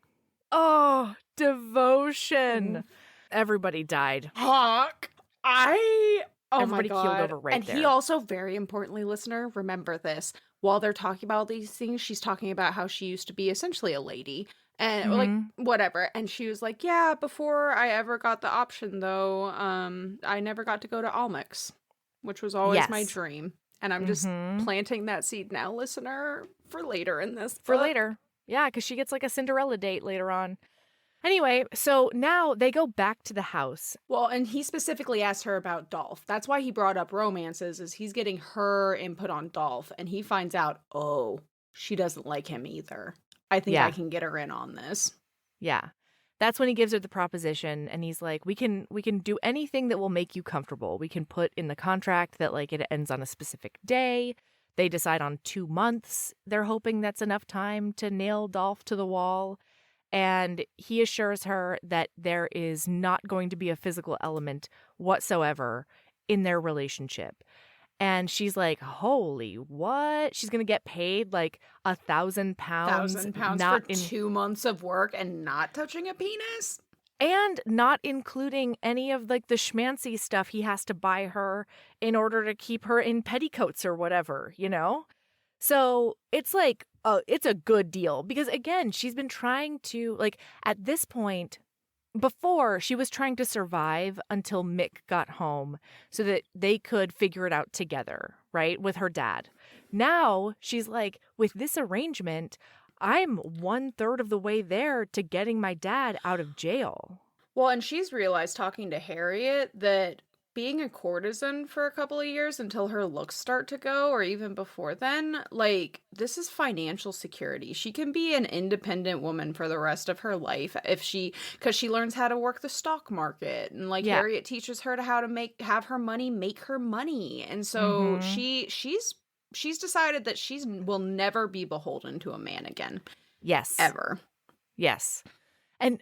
Oh, devotion. Everybody died. Hawk! Everybody my God. keeled over right and there. He also, very importantly, listener, remember this. While they're talking about these things, she's talking about how she used to be essentially a lady. And whatever. And she was like, yeah, before I ever got the option, though, I never got to go to Almix, which was always my dream. And I'm just planting that seed now, listener, for later in this book. For later. Yeah, because she gets a Cinderella date later on. Anyway, so now they go back to the house. Well, and he specifically asked her about Dolph. That's why he brought up romances, is he's getting her input on Dolph. And he finds out, she doesn't like him either. I think I can get her in on this. Yeah. That's when he gives her the proposition and he's like, we can do anything that will make you comfortable. We can put in the contract that it ends on a specific day. They decide on 2 months. They're hoping that's enough time to nail Dolph to the wall. And he assures her that there is not going to be a physical element whatsoever in their relationship. And she's like, holy, what? She's going to get paid £1,000. £1,000 for 2 months of work and not touching a penis? And not including any of the schmancy stuff he has to buy her in order to keep her in petticoats or whatever, So it's it's a good deal because, again, she's been trying to, at this point, before, she was trying to survive until Mick got home so that they could figure it out together, right, with her dad. Now she's like, with this arrangement, I'm 1/3 of the way there to getting my dad out of jail. Well, and she's realized talking to Harriet that being a courtesan for a couple of years until her looks start to go, or even before then, like, this is financial security. She can be an independent woman for the rest of her life because she learns how to work the stock market, and like Harriet teaches her how to have her money make her money. And so she's decided that she will never be beholden to a man again. Yes. Ever. Yes. And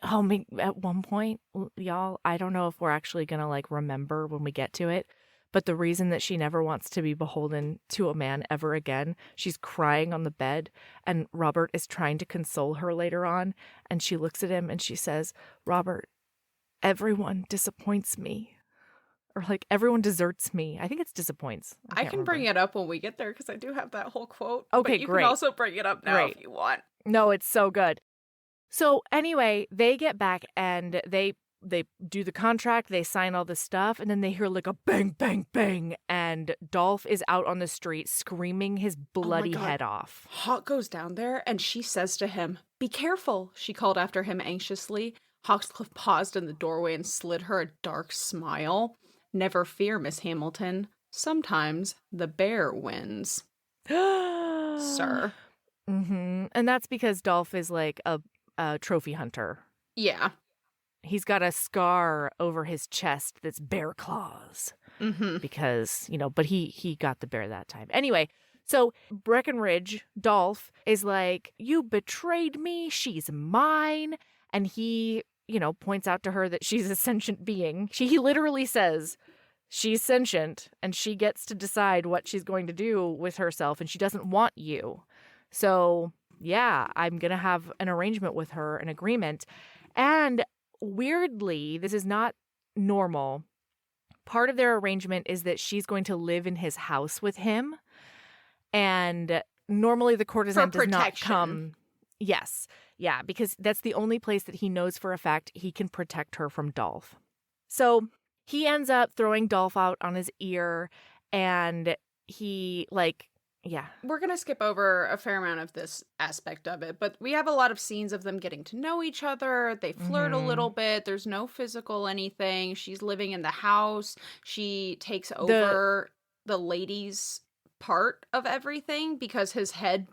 at one point, y'all, I don't know if we're actually going to like remember when we get to it, but the reason that she never wants to be beholden to a man ever again, she's crying on the bed and Robert is trying to console her later on. And she looks at him and she says, Robert, everyone disappoints me. Or like everyone deserts me. I think it's disappoints. I can bring it up when we get there because I do have that whole quote. Okay, but you great. can also bring it up now if you want. No, it's so good. So anyway, they get back and they do the contract, they sign all the stuff, and then they hear like a bang, bang, bang, and Dolph is out on the street screaming his bloody head off. Hawk goes down there and she says to him, "Be careful," she called after him anxiously. Hawkscliff paused in the doorway and slid her a dark smile. "Never fear, Miss Hamilton. Sometimes the bear wins." Sir. Mm-hmm. And that's because Dolph is like a trophy hunter. Yeah. He's got a scar over his chest that's bear claws. Mm-hmm. Because, but he got the bear that time. Anyway, so Breckenridge, Dolph, is like, "You betrayed me. She's mine." And he, points out to her that she's a sentient being. He literally says she's sentient and she gets to decide what she's going to do with herself and she doesn't want you. So yeah, I'm going to have an arrangement with her, an agreement. And weirdly, this is not normal. Part of their arrangement is that she's going to live in his house with him. And normally the courtesan does not come. Yes. Yeah, because that's the only place that he knows for a fact he can protect her from Dolph. So he ends up throwing Dolph out on his ear and he yeah. We're going to skip over a fair amount of this aspect of it, but we have a lot of scenes of them getting to know each other. They flirt a little bit. There's no physical anything. She's living in the house. She takes over the ladies' part of everything because his head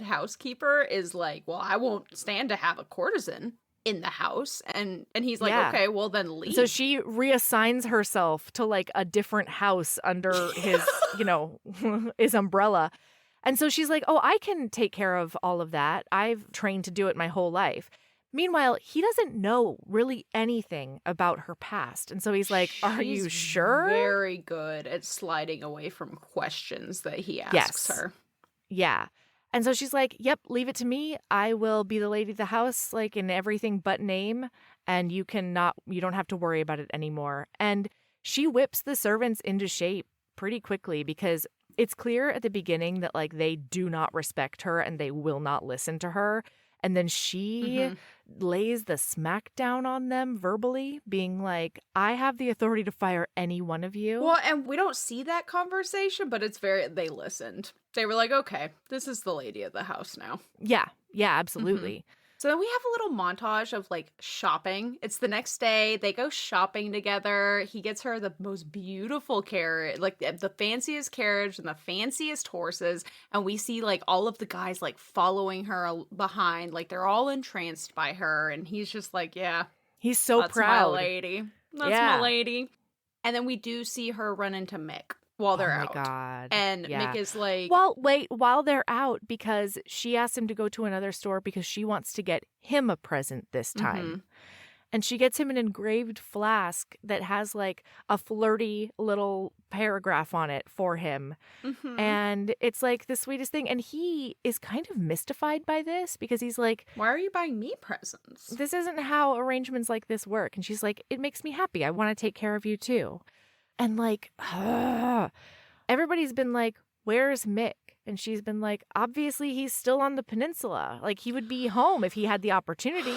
housekeeper is like, "Well, I won't stand to have a courtesan in the house," and he's like, "Okay, well then leave." So she reassigns herself to like a different house under his his umbrella. And so she's like, "Oh, I can take care of all of that. I've trained to do it my whole life." Meanwhile, he doesn't know really anything about her past. And so he's like, "Are you sure?" Very good at sliding away from questions that he asks her. Yeah. And so she's like, "Yep, leave it to me. I will be the lady of the house, like in everything but name, and you don't have to worry about it anymore." And she whips the servants into shape pretty quickly because it's clear at the beginning that like they do not respect her and they will not listen to her. And then she lays the smackdown on them verbally, being like, "I have the authority to fire any one of you." Well, and we don't see that conversation, but they listened. They were like, "Okay, this is the lady of the house now." Yeah, absolutely. So then we have a little montage of like shopping. It's the next day. They go shopping together. He gets her the most beautiful carriage, like the fanciest carriage and the fanciest horses. And we see like all of the guys like following her behind. Like they're all entranced by her. And he's just like, "Yeah, he's so proud. My lady. That's my lady." And then we do see her run into Mick while they're out. Oh my God. And Mick is like, "Well, wait, while they're out, because she asked him to go to another store because she wants to get him a present this time." And she gets him an engraved flask that has like a flirty little paragraph on it for him. And it's like the sweetest thing. And he is kind of mystified by this because he's like, "Why are you buying me presents? This isn't how arrangements like this work." And she's like, "It makes me happy. I want to take care of you too." And like, everybody's been like, "Where's Mick?" And she's been like, "Obviously he's still on the peninsula. Like he would be home if he had the opportunity."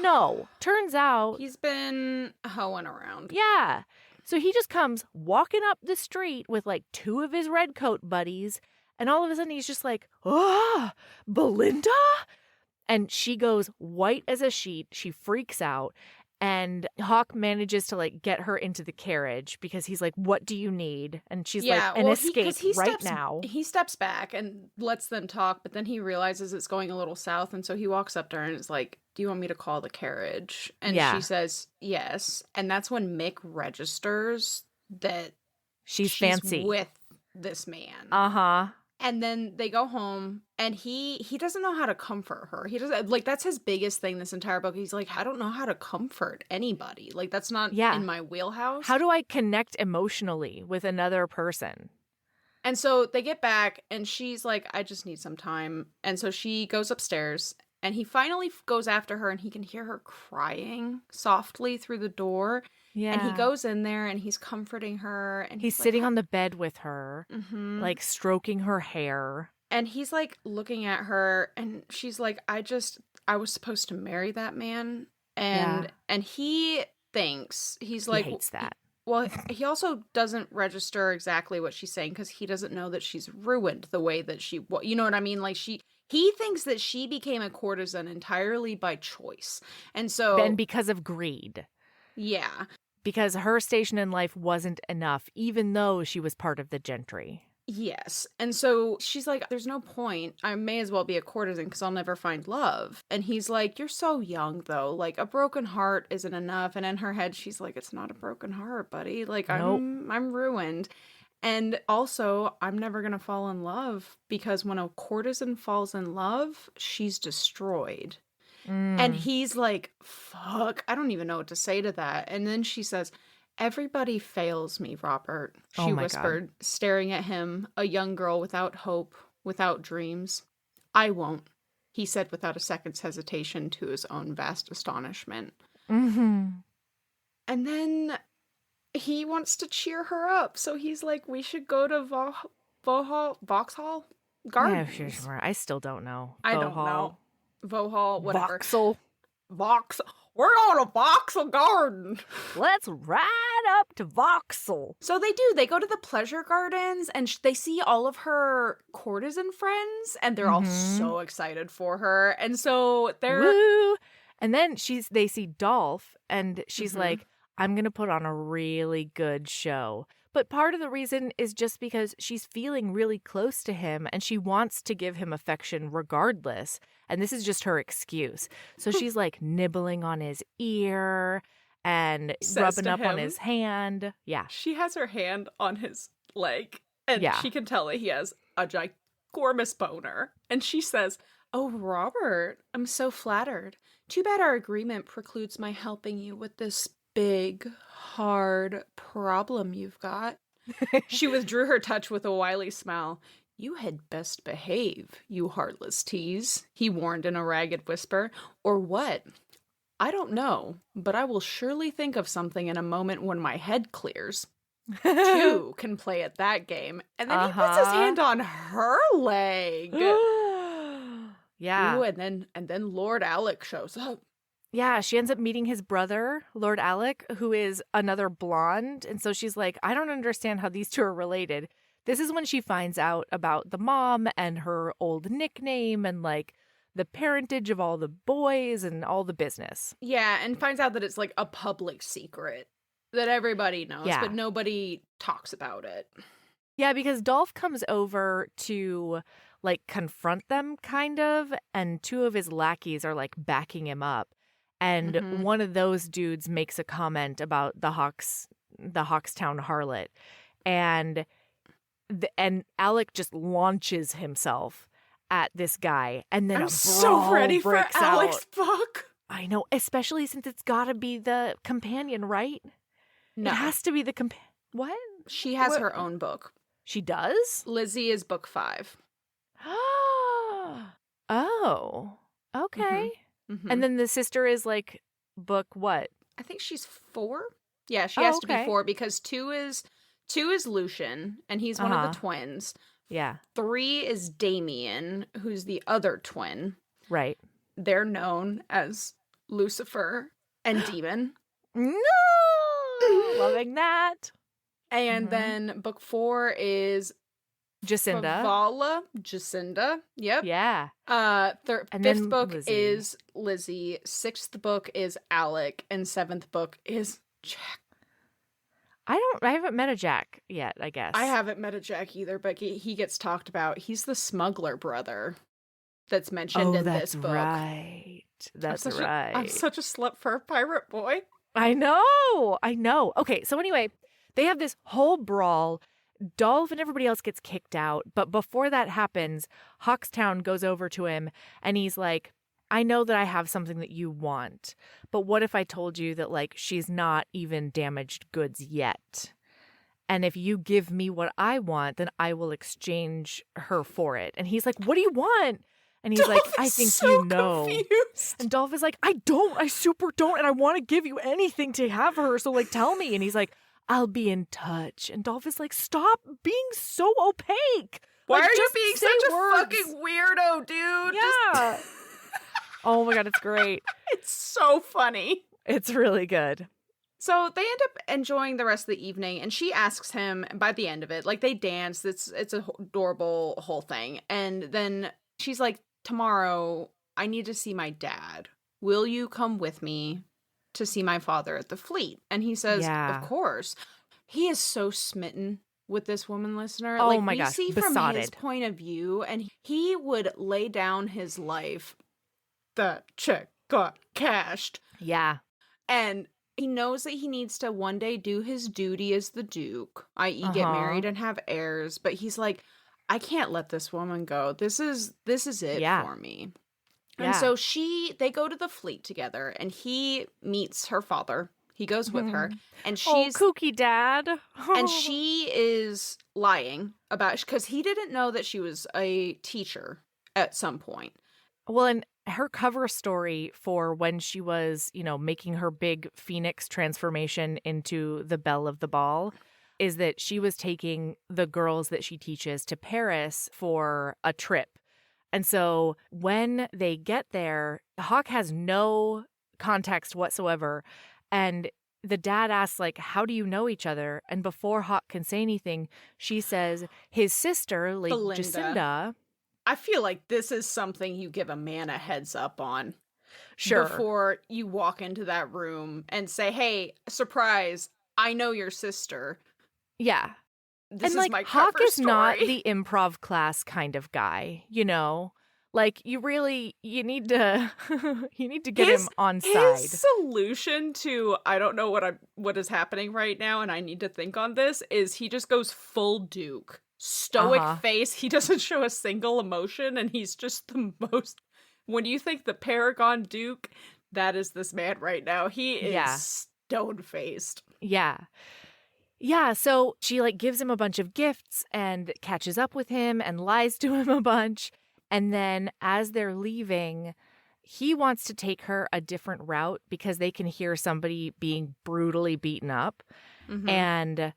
No, turns out he's been hoeing around. Yeah. So he just comes walking up the street with like 2 of his redcoat buddies. And all of a sudden he's just like, "Ah, Belinda?" And she goes white as a sheet. She freaks out. And Hawk manages to like get her into the carriage because he's like, "What do you need?" And she's like, "An escape right now." He steps back and lets them talk, but then he realizes it's going a little south. And so he walks up to her and is like, "Do you want me to call the carriage?" And she says, "Yes." And that's when Mick registers that she's fancy with this man. Uh-huh. And then they go home, and he doesn't know how to comfort her. He doesn't, like, that's his biggest thing this entire book. He's like, I don't know how to comfort anybody. Like, that's not in my wheelhouse. How do I connect emotionally with another person? And so they get back, and she's like, I just need some time. And so she goes upstairs, and he finally goes after her, and he can hear her crying softly through the door. Yeah. And he goes in there and he's comforting her. And he's sitting on the bed with her, like stroking her hair. And he's like looking at her and she's like, I was supposed to marry that man. And he thinks, he's like, he hates that. Well, he also doesn't register exactly what she's saying because he doesn't know that she's ruined the way that she, you know what I mean? Like he thinks that she became a courtesan entirely by choice. And because of greed. Yeah. Because her station in life wasn't enough, even though she was part of the gentry. Yes. And so she's like, there's no point. I may as well be a courtesan because I'll never find love. And he's like, you're so young, though. Like, a broken heart isn't enough. And in her head, she's like, it's not a broken heart, buddy. Like, nope. I'm ruined. And also, I'm never going to fall in love because when a courtesan falls in love, she's destroyed. And he's like, fuck, I don't even know what to say to that. And then she says, everybody fails me, Robert, she whispered, staring at him, a young girl without hope, without dreams. I won't, he said without a second's hesitation to his own vast astonishment. And then he wants to cheer her up. So he's like, we should go to Vauxhall Gardens. Yeah, sure. I still don't know. I don't know. Vauxhall, whatever. Vauxhall. We're going to Vauxhall Garden. Let's ride up to Vauxhall. So they do. They go to the pleasure gardens and they see all of her courtesan friends and they're all so excited for her. And so they're... Woo! And then they see Dolph and she's like, I'm going to put on a really good show. But part of the reason is just because she's feeling really close to him and she wants to give him affection regardless. And this is just her excuse. So she's like nibbling on his ear and rubbing up on his hand. Yeah. She has her hand on his leg and she can tell that he has a ginormous boner. And she says, oh, Robert, I'm so flattered. Too bad our agreement precludes my helping you with this big, hard problem you've got. She withdrew her touch with a wily smile. You had best behave, you heartless tease, he warned in a ragged whisper. Or what? I don't know, but I will surely think of something in a moment when my head clears. Two can play at that game. And then he puts his hand on her leg. Yeah. Ooh, and then Lord Alec shows up. Yeah, she ends up meeting his brother, Lord Alec, who is another blonde. And so she's like, I don't understand how these two are related. This is when she finds out about the mom and her old nickname and like the parentage of all the boys and all the business. Yeah, and finds out that it's like a public secret that everybody knows, but nobody talks about it. Yeah, because Dolph comes over to like confront them kind of, and 2 of his lackeys are like backing him up. And one of those dudes makes a comment about the Hawkstown harlot. And Alec just launches himself at this guy. And then I'm so ready for Alec's book. I know, especially since it's got to be the companion, right? No. It has to be the What? She has her own book. She does? Lizzie is book 5. Oh, okay. And then the sister is like book what? I think she's 4. Yeah, she has to be 4 because 2 is Lucian and he's one of the twins. Yeah. 3 is Damien, who's the other twin. Right. They're known as Lucifer and Demon. No! Loving that. And then book 4 is Jacinda. Yep. Yeah. Fifth book Lizzie. is Lizzie. 6th book is Alec. And 7th book is Jack. I haven't met a Jack yet, I guess. I haven't met a Jack either, but he gets talked about. He's the smuggler brother that's mentioned in this book. Right. That's right. I'm such a slut for a pirate boy. I know. Okay, so anyway, they have this whole brawl. Dolph and everybody else gets kicked out. But before that happens, Hawkstown goes over to him and he's like, I know that I have something that you want, but what if I told you that, like, she's not even damaged goods yet? And if you give me what I want, then I will exchange her for it. And he's like, what do you want? And he's like, I think you know. Confused. And Dolph is like, I super don't. And I want to give you anything to have her. So, like, tell me. And he's like, I'll be in touch. And Dolph is like, stop being so opaque. Why like, are you being such words. a fucking weirdo, dude? Yeah. Oh my God, it's great. It's so funny. It's really good. So they end up enjoying the rest of the evening, and she asks him, by the end of it, like, they dance, it's a adorable whole thing. And then she's like, tomorrow, I need to see my dad. Will you come with me to see my father at the fleet? And he says, of course. He is so smitten with this woman, listener. Oh like, my gosh, see besotted. from his point of view, and he would lay down his life. That check got cashed. Yeah. And he knows that he needs to one day do his duty as the Duke, i.e. get married and have heirs. But he's like, I can't let this woman go. This is it for me. And so they go to the fleet together, and he meets her father. He goes with her, and she's kooky dad. And she is lying about, because he didn't know that she was a teacher at some point. Well, and her cover story for when she was, making her big phoenix transformation into the belle of the ball is that she was taking the girls that she teaches to Paris for a trip. And so when they get there, Hawk has no context whatsoever. And the dad asks, like, how do you know each other? And before Hawk can say anything, she says his sister, like Belinda. Jacinda. I feel like this is something you give a man a heads up on. Sure. Before you walk into that room and say, hey, surprise, I know your sister. Yeah. This and is my Hawk cover is story. not the improv class kind of guy, Like, you need to get him on side. His solution to, I don't know what is happening right now and I need to think on this, is he just goes full Duke. Stoic face. He doesn't show a single emotion, and he's just the most. When you think the Paragon Duke, that is this man right now. He is stone-faced. Yeah. Yeah, so she, like, gives him a bunch of gifts and catches up with him and lies to him a bunch. And then as they're leaving, he wants to take her a different route because they can hear somebody being brutally beaten up. Mm-hmm. And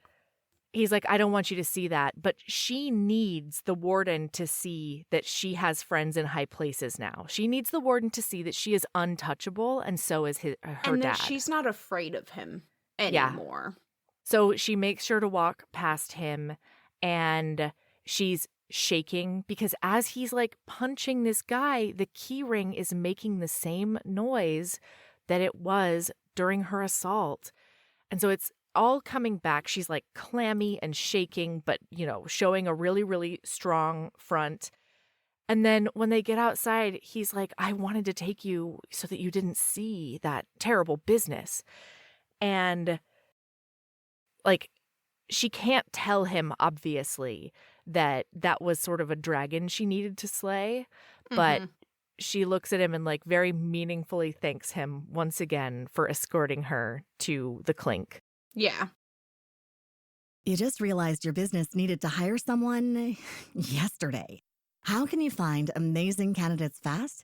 he's like, I don't want you to see that. But she needs the warden to see that she has friends in high places now. She needs the warden to see that she is untouchable, and so is her and dad. that she's not afraid of him anymore. Yeah. So she makes sure to walk past him, and she's shaking because as he's, like, punching this guy, the key ring is making the same noise that it was during her assault. And so it's all coming back. She's, like, clammy and shaking, but, showing a really, really strong front. And then when they get outside, he's like, I wanted to take you so that you didn't see that terrible business. And, like, she can't tell him, obviously, that was sort of a dragon she needed to slay. But she looks at him and, like, very meaningfully thanks him once again for escorting her to the clink. Yeah. You just realized your business needed to hire someone yesterday. How can you find amazing candidates fast?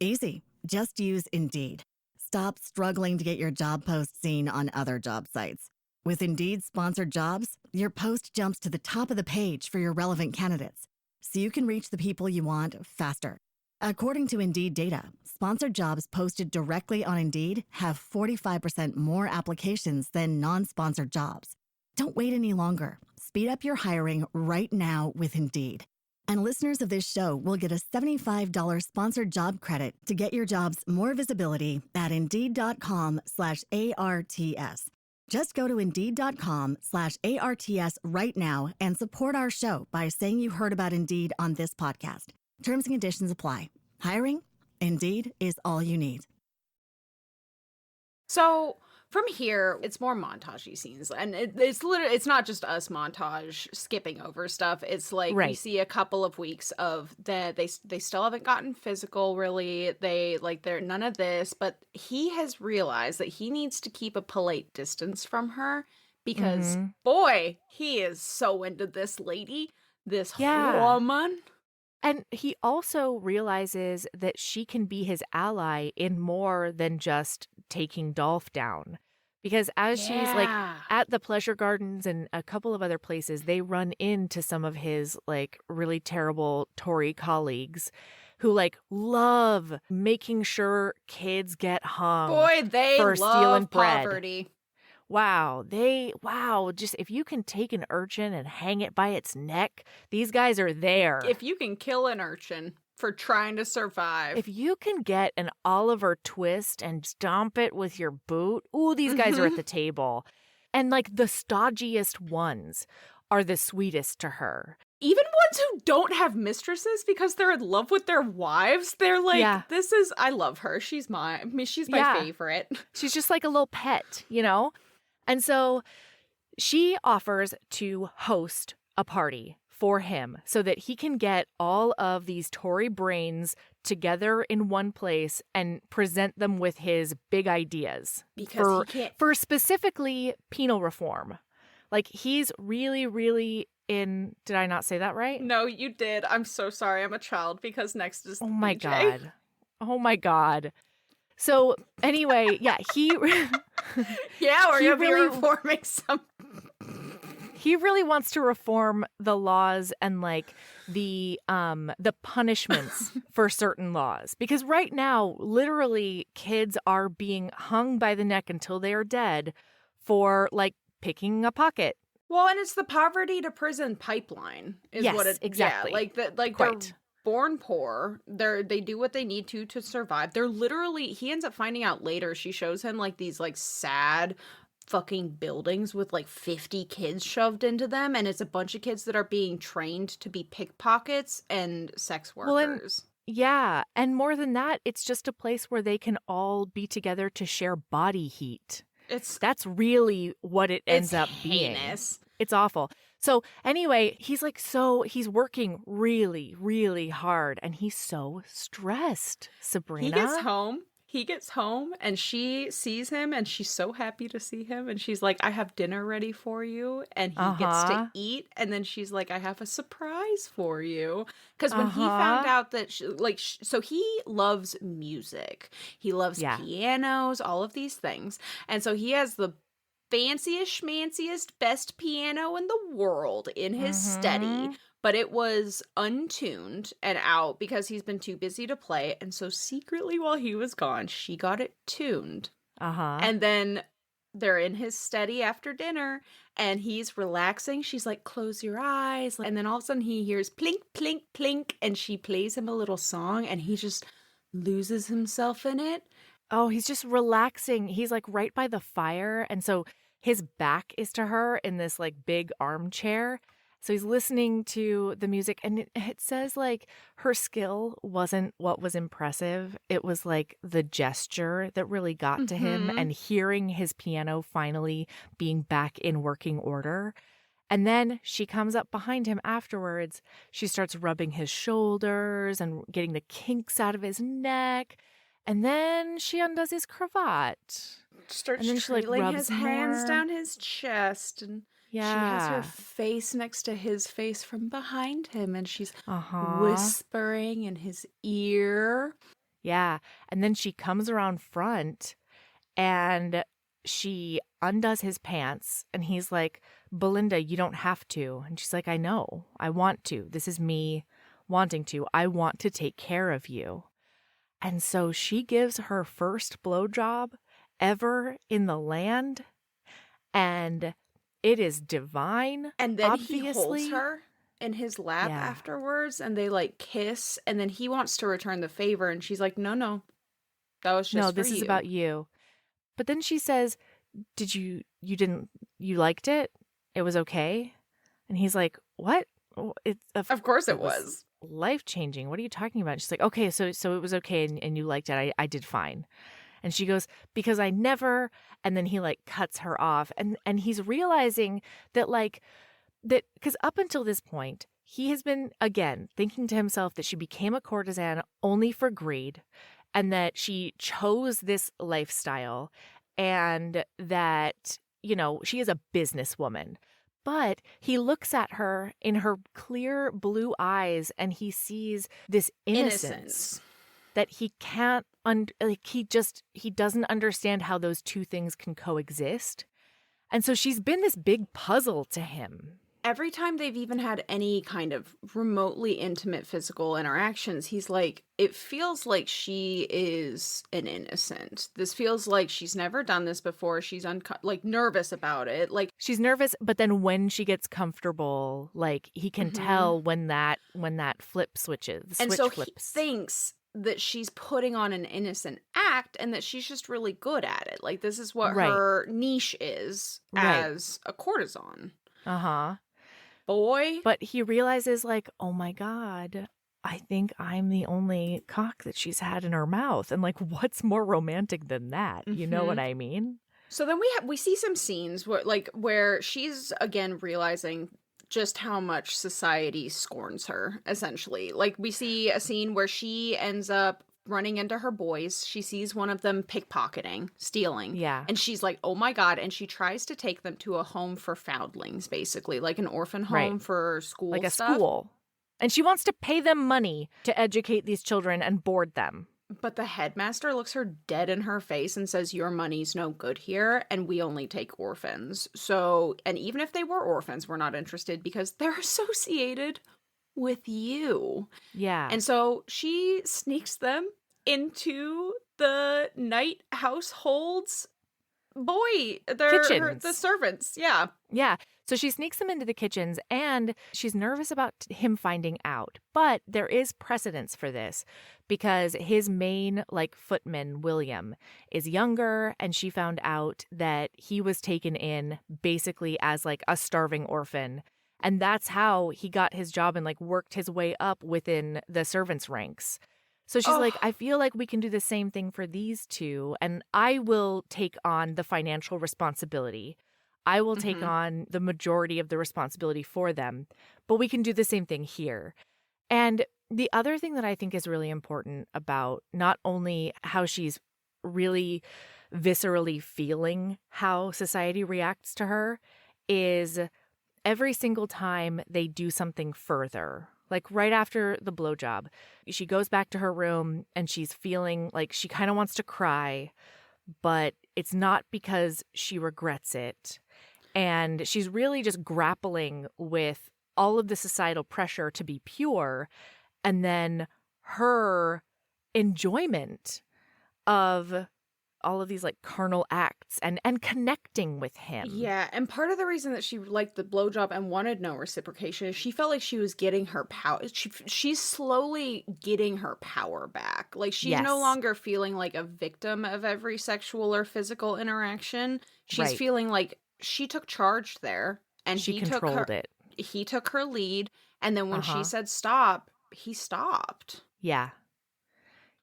Easy. Just use Indeed. Stop struggling to get your job post seen on other job sites. With Indeed sponsored jobs, your post jumps to the top of the page for your relevant candidates, so you can reach the people you want faster. According to Indeed data, sponsored jobs posted directly on Indeed have 45% more applications than non-sponsored jobs. Don't wait any longer. Speed up your hiring right now with Indeed. And listeners of this show will get a $75 sponsored job credit to get your jobs more visibility at Indeed.com/ARTS. Just go to Indeed.com/ARTS right now and support our show by saying you heard about Indeed on this podcast. Terms and conditions apply. Hiring? Indeed is all you need. So from here, it's more montage-y scenes. And it's not just us montage skipping over stuff. It's like we see a couple of weeks of that they still haven't gotten physical, really. They're none of this. But he has realized that he needs to keep a polite distance from her because, boy, he is so into this lady, this woman. And he also realizes that she can be his ally in more than just taking Dolph down. Because as she's like at the pleasure gardens and a couple of other places, they run into some of his like really terrible Tory colleagues who like love making sure kids get hung. Boy, they for love stealing poverty. Bread. Just if you can take an urchin and hang it by its neck, these guys are there. If you can kill an urchin for trying to survive. If you can get an Oliver Twist and stomp it with your boot, ooh, these guys are at the table. And like the stodgiest ones are the sweetest to her. Even ones who don't have mistresses because they're in love with their wives, they're like, I love her. She's my favorite. She's just like a little pet, you know? And so she offers to host a party for him so that he can get all of these Tory brains together in one place and present them with his big ideas for specifically penal reform. Like he's really, really in. Did I not say that right? No, you did. I'm so sorry. I'm a child because next is Oh my God. Oh my God. So anyway, he we're gonna be reforming some. He really wants to reform the laws and like the punishments for certain laws. Because right now, literally, kids are being hung by the neck until they are dead for like picking a pocket. Well, and it's the poverty to prison pipeline is what it exactly. They're born poor. They do what they need to survive. They're literally, he ends up finding out later, she shows him like these like sad fucking buildings with like 50 kids shoved into them, and it's a bunch of kids that are being trained to be pickpockets and sex workers. And more than that, it's just a place where they can all be together to share body heat. That's really what it ends up being. It's awful. So anyway, he's working really, really hard, and he's so stressed, Sabrina. He gets home and she sees him and she's so happy to see him. And she's like, I have dinner ready for you. And he gets to eat. And then she's like, I have a surprise for you. Because when he found out that, so he loves music. He loves pianos, all of these things. And so he has the fanciest, schmanciest, best piano in the world in his study. But it was untuned and out because he's been too busy to play. And so secretly while he was gone, she got it tuned. And then they're in his study after dinner and he's relaxing. She's like, close your eyes. And then all of a sudden he hears plink, plink, plink. And she plays him a little song and he just loses himself in it. Oh, he's just relaxing. He's like right by the fire. And so his back is to her in this like big armchair. So he's listening to the music, and it says, like, her skill wasn't what was impressive. It was, like, the gesture that really got to him, and hearing his piano finally being back in working order. And then she comes up behind him afterwards. She starts rubbing his shoulders and getting the kinks out of his neck. And then she undoes his cravat. Starts trailing his hands down his chest, and... She has her face next to his face from behind him, and she's whispering in his ear. Yeah. And then she comes around front, and she undoes his pants, and he's like, Belinda, you don't have to. And she's like, I know. I want to. This is me wanting to. I want to take care of you. And so she gives her first blowjob ever in the land, and it is divine. And then obviously. He holds her in his lap afterwards, and they like kiss, and then he wants to return the favor, and she's like, no, that was just no, for this you. is about you. But then she says, you liked it? It was okay? And he's like, what? Of course it was. Life-changing. What are you talking about? And she's like, okay, so it was okay and you liked it. I did fine. And she goes, because I never, and then he like cuts her off. And he's realizing that because up until this point, he has been, again, thinking to himself that she became a courtesan only for greed and that she chose this lifestyle and that, she is a businesswoman. But he looks at her in her clear blue eyes and he sees this innocence. That he can't, he doesn't understand how those two things can coexist. And so she's been this big puzzle to him. Every time they've even had any kind of remotely intimate physical interactions, he's like, it feels like she is an innocent. This feels like she's never done this before. She's nervous about it. Like she's nervous, but then when she gets comfortable, like he can tell when that flip switches. And so he thinks that she's putting on an innocent act and that she's just really good at it. Like this is what her niche is as a courtesan. Uh-huh. Boy. But he realizes like, oh my God, I think I'm the only cock that she's had in her mouth. And like, what's more romantic than that? You know what I mean? So then we see some scenes where she's again realizing just how much society scorns her, essentially. Like we see a scene where she ends up running into her boys. She sees one of them pickpocketing, stealing. Yeah. And she's like, oh my God. And she tries to take them to a home for foundlings, basically, like an orphan home for school like stuff. a school. And she wants to pay them money to educate these children and board them. But the headmaster looks her dead in her face and says, your money's no good here, and we only take orphans. So, and even if they were orphans, we're not interested because they're associated with you. Yeah. And so she sneaks them into the night households. Kitchens. The servants. Yeah. Yeah. So she sneaks them into the kitchens and she's nervous about him finding out. But there is precedence for this because his main footman, William, is younger and she found out that he was taken in basically as a starving orphan. And that's how he got his job and worked his way up within the servants' ranks. So she's like, I feel like we can do the same thing for these two. And I will take on the financial responsibility. I will take on the majority of the responsibility for them. But we can do the same thing here. And the other thing that I think is really important about not only how she's really viscerally feeling how society reacts to her is every single time they do something further. Like right after the blowjob, she goes back to her room and she's feeling like she kind of wants to cry, but it's not because she regrets it. And she's really just grappling with all of the societal pressure to be pure and then her enjoyment of all of these carnal acts and connecting with him. Yeah, and part of the reason that she liked the blowjob and wanted no reciprocation is she felt like she was getting her power. She's slowly getting her power back. Like she's no longer feeling like a victim of every sexual or physical interaction. She's feeling like she took charge there and she controlled it. He took her lead, and then when she said stop, he stopped. Yeah.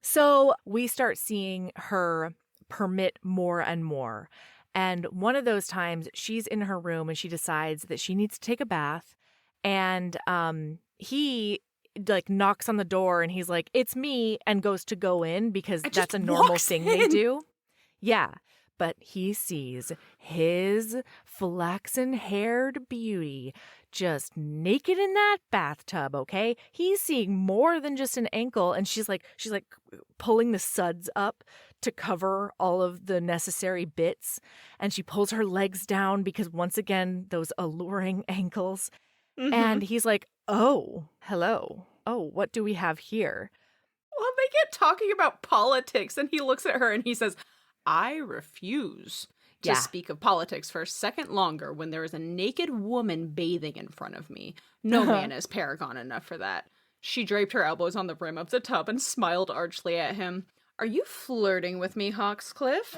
So we start seeing her permit more and more. And one of those times she's in her room and she decides that she needs to take a bath. And he knocks on the door and he's like, it's me, and goes to go in because that's a normal thing they do. Yeah. But he sees his flaxen-haired beauty just naked in that bathtub, okay? He's seeing more than just an ankle, and she's pulling the suds up to cover all of the necessary bits, and she pulls her legs down because once again, those alluring ankles. And he's like, oh, hello. Oh, what do we have here? Well, they get talking about politics, and he looks at her and he says, I refuse to speak of politics for a second longer when there is a naked woman bathing in front of me. No man is paragon enough for that. She draped her elbows on the rim of the tub and smiled archly at him. Are you flirting with me, Hawkscliff?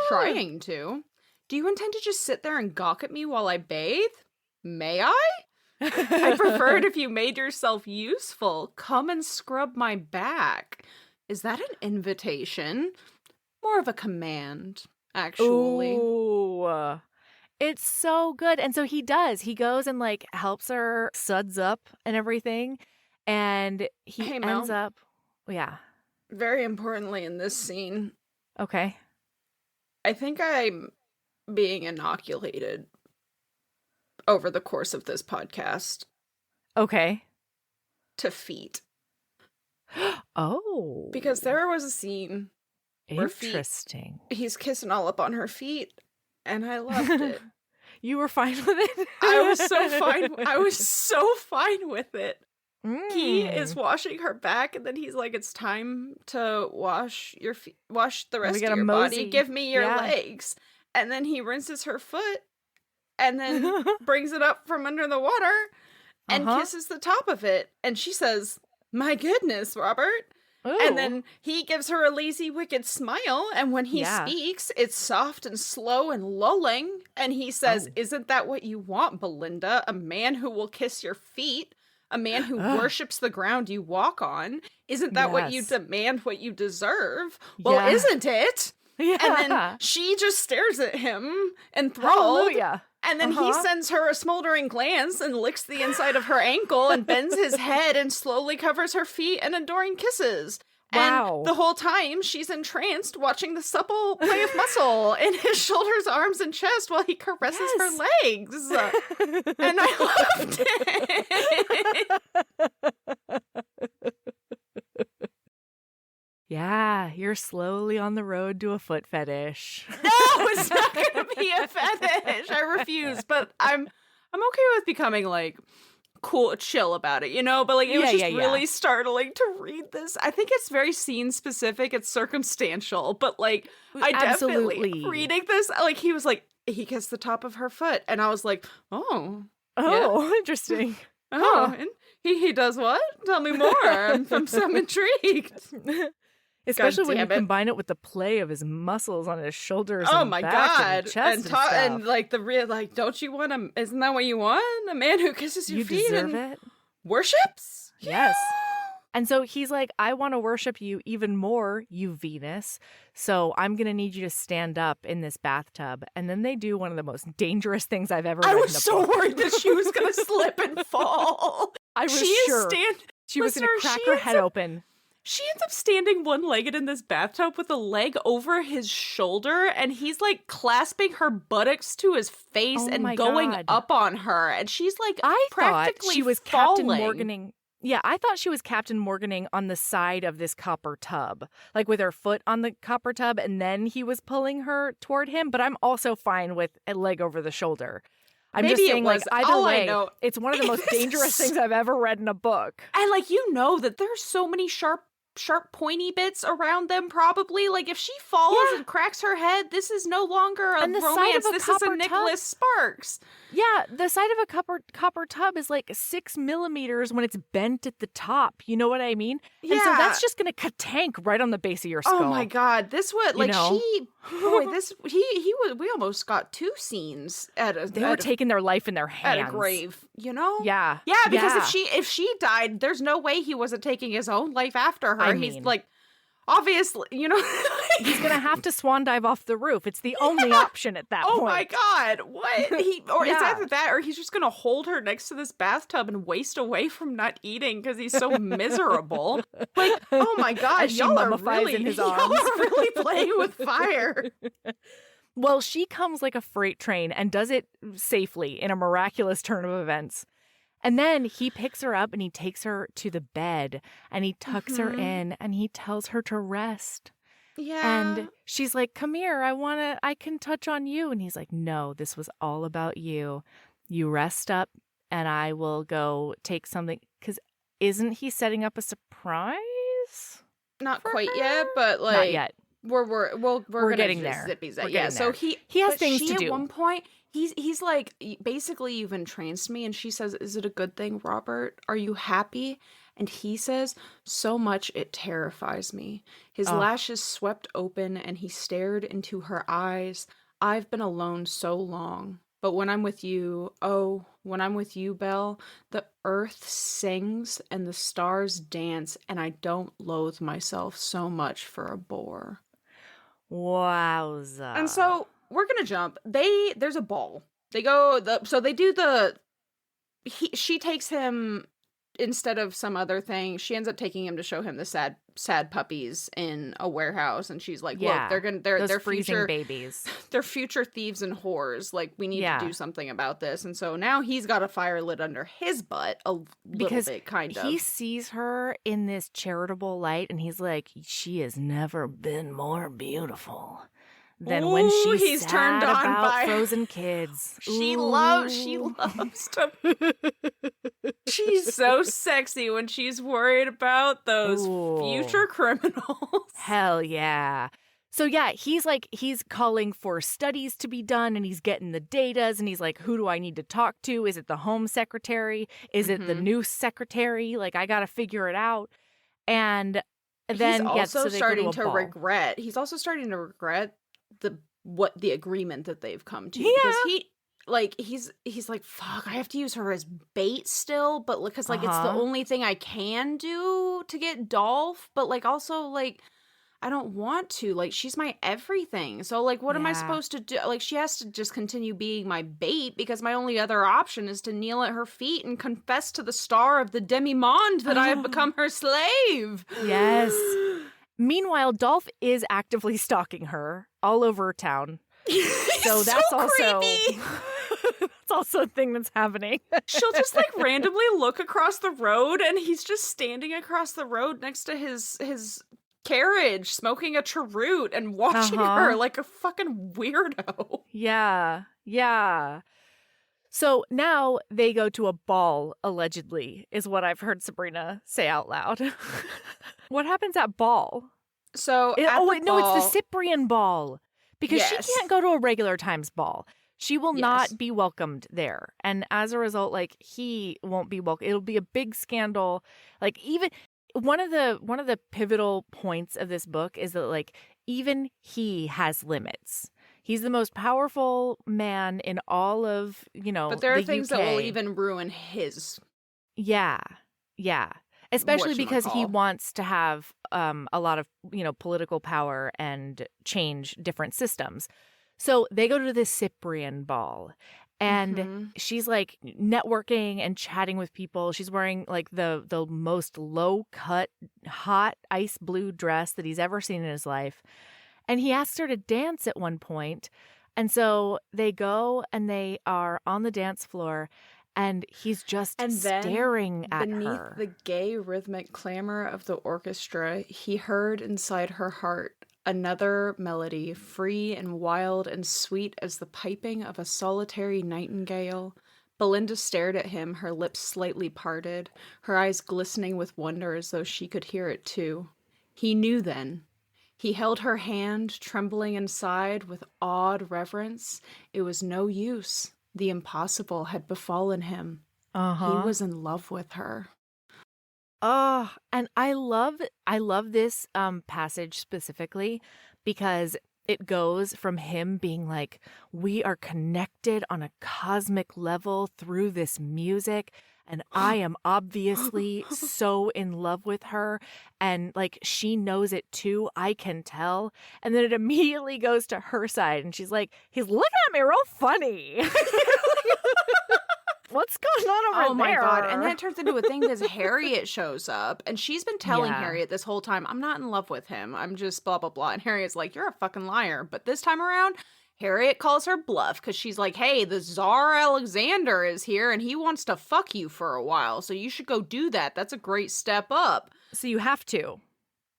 Trying to. Do you intend to just sit there and gawk at me while I bathe? May I? I prefer it if you made yourself useful. Come and scrub my back. Is that an invitation? More of a command, actually. Ooh. It's so good. And so he does. He goes and like helps her suds up and everything. And he ends up. Yeah. Very importantly in this scene. Okay. I think I'm being inoculated over the course of this podcast. Okay. To feet. Oh. Because there was a scene where interesting. He's kissing all up on her feet, and I loved it. You were fine with it? I was so fine with it. He is washing her back, and then he's like, it's time to wash your feet, wash the rest of your body. Give me your legs. And then he rinses her foot and then brings it up from under the water and kisses the top of it. And she says, my goodness, Robert. Ooh. And then he gives her a lazy, wicked smile. And when he speaks, it's soft and slow and lulling. And he says, isn't that what you want, Belinda? A man who will kiss your feet? A man who worships the ground you walk on? Isn't that what you demand, what you deserve? Well, isn't it? Yeah. And then she just stares at him enthralled. Hallelujah. And then he sends her a smoldering glance and licks the inside of her ankle and bends his head and slowly covers her feet in adoring kisses. Wow. And the whole time, she's entranced watching the supple play of muscle in his shoulders, arms, and chest while he caresses her legs. And I loved it. Yeah, you're slowly on the road to a foot fetish. No, it's not going to be a fetish. I refuse, but I'm okay with becoming like cool, chill about it, you know? But like it was just really startling to read this. I think it's very scene specific. It's circumstantial, but like I definitely reading this, like he was like he kissed the top of her foot, and I was like, interesting. And he does what? Tell me more. I'm so intrigued. Especially when you combine it with the play of his muscles on his shoulders. Oh and my back god! And chest and like the real like, don't you want a? Isn't that what you want? A man who kisses your feet deserve and it. Worships? Yes. And so he's like, I want to worship you even more, you Venus. So I'm going to need you to stand up in this bathtub. And then they do one of the most dangerous things I've ever read. I was so worried that she was going to slip and fall. I was sure she was going to crack her head open. She ends up standing one-legged in this bathtub with a leg over his shoulder, and he's like clasping her buttocks to his face and going up on her. And she's like, I practically thought she was falling. Captain Morganing. Yeah, I thought she was Captain Morganing on the side of this copper tub, like with her foot on the copper tub, and then he was pulling her toward him. But I'm also fine with a leg over the shoulder. I'm just saying, like, either way, it's one of the most dangerous things I've ever read in a book. And, like, you know that there's so many sharp, pointy bits around them, probably. Like, if she falls and cracks her head, this is no longer a romance. This is a Nicholas Sparks. Yeah, the side of a copper tub is like 6 millimeters when it's bent at the top. You know what I mean? Yeah. And so that's just going to ka-tank right on the base of your skull. Oh my god, this would, like, we almost got 2 scenes They were taking their life in their hands. At a grave, you know? Yeah. Yeah, because if she died, there's no way he wasn't taking his own life after her. He's like, obviously, you know. He's going to have to swan dive off the roof. It's the only option at that point. Oh my god, what? It's either that or he's just going to hold her next to this bathtub and waste away from not eating because he's so miserable. Like, oh my god, y'all are really playing with fire. Well, she comes like a freight train and does it safely in a miraculous turn of events. And then he picks her up and he takes her to the bed and he tucks her in and he tells her to rest. Yeah. And she's like, come here, I can touch on you. And he's like, no, this was all about you. You rest up and I will go take something. Because isn't he setting up a surprise? Not quite yet, but like not yet. We're getting gonna there. Zippy We're yeah. getting So there. He has things to do. At one point, he's like, basically, you've entranced me, and she says, "Is it a good thing, Robert? Are you happy?" And he says, "So much it terrifies me." His lashes swept open, and he stared into her eyes. "I've been alone so long. But when I'm with you, when I'm with you, Belle, the earth sings and the stars dance, and I don't loathe myself so much for a bore." Wowza. And so we're gonna jump. There's a ball. She takes him instead of some other thing. She ends up taking him to show him the sad puppies in a warehouse, and she's like, "Look, they're freezing future babies. They're future thieves and whores. Like, we need to do something about this." And so now he's got a fire lit under his butt little bit, kind of. He sees her in this charitable light, and he's like, "She has never been more beautiful than when he's turned on about frozen kids." She loves to. She's so sexy when she's worried about those future criminals. Hell yeah. So yeah, he's calling for studies to be done, and he's getting the datas, and he's like, who do I need to talk to? Is it the home secretary? Is it the new secretary? Like, I got to figure it out. And then he's also starting to ball. regret. He's also starting to regret the agreement that they've come to. Yeah. Because he's like, fuck, I have to use her as bait still, but because it's the only thing I can do to get Dolph, but like also like I don't want to. Like, she's my everything. So like what am I supposed to do? Like, she has to just continue being my bait because my only other option is to kneel at her feet and confess to the star of the demi-monde that I have become her slave. Yes. Meanwhile, Dolph is actively stalking her all over town. So that's so also creepy. That's also a thing that's happening. She'll just like randomly look across the road, and he's just standing across the road next to his carriage, smoking a cheroot and watching her like a fucking weirdo. Yeah. So now they go to a ball, allegedly, is what I've heard Sabrina say out loud. What happens at ball? So it's the Cyprian ball. Because she can't go to a regular times ball. She will not be welcomed there. And as a result, like, he won't be welcome. It'll be a big scandal. Like, even one of the pivotal points of this book is that, like, even he has limits. He's the most powerful man in all of, but there are things UK. that will even ruin his. Yeah. Especially because he wants to have a lot of, political power and change different systems. So they go to the Cyprian ball, and she's like networking and chatting with people. She's wearing like the most low cut, hot ice blue dress that he's ever seen in his life. And he asks her to dance at one point. And so they go and they are on the dance floor. And he's just staring at her. Beneath the gay rhythmic clamor of the orchestra, he heard inside her heart another melody, free and wild and sweet as the piping of a solitary nightingale. Belinda stared at him, her lips slightly parted, her eyes glistening with wonder as though she could hear it too. He knew then. He held her hand, trembling inside with awed reverence. It was no use. The impossible had befallen him. He was in love with her. Oh, and I love this passage specifically because it goes from him being like, we are connected on a cosmic level through this music, and I am obviously so in love with her, and like she knows it too, I can tell. And then it immediately goes to her side, and she's like, he's looking at me real funny. What's going on over there? Oh my God. And then it turns into a thing because Harriet shows up, and she's been telling Harriet this whole time, I'm not in love with him. I'm just blah, blah, blah. And Harriet's like, you're a fucking liar. But this time around, Harriet calls her bluff because she's like, hey, the Tsar Alexander is here and he wants to fuck you for a while. So you should go do that. That's a great step up. So you have to.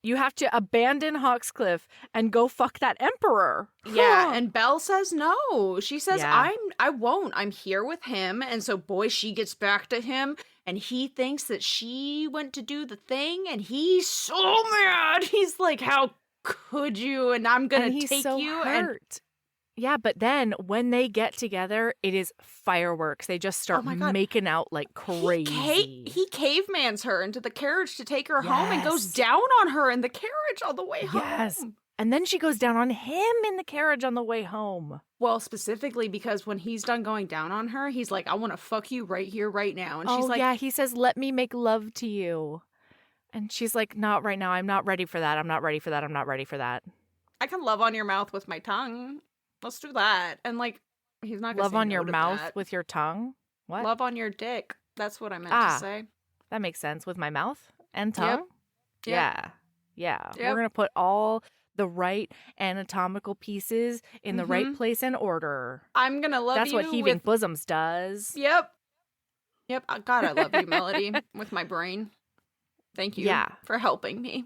You have to abandon Hawkscliff and go fuck that emperor. Yeah, and Belle says no. She says, I won't. I'm here with him. And so, boy, she gets back to him. and he thinks that she went to do the thing, and he's so mad. He's like, how could you? And I'm going to take so you. Hurt. Yeah, but then when they get together, it is fireworks. They just start making out like crazy. He cavemans her into the carriage to take her home and goes down on her in the carriage on the way home. Yes. And then she goes down on him in the carriage on the way home. Well, specifically because when he's done going down on her, he's like, I want to fuck you right here, right now. And she's like, yeah, he says, let me make love to you. And she's like, not right now. I'm not ready for that. I'm not ready for that. I'm not ready for that. I can love on your mouth with my tongue. Let's do that. And like, he's not going to love on your mouth with your tongue? What? Love on your dick. That's what I meant to say. That makes sense. With my mouth and tongue? Yep. Yeah. We're going to put all the right anatomical pieces in the right place and order. I'm going to love That's you. That's what Heaving Bosoms does. Yep. God, I love you, Melody, with my brain. Thank you for helping me.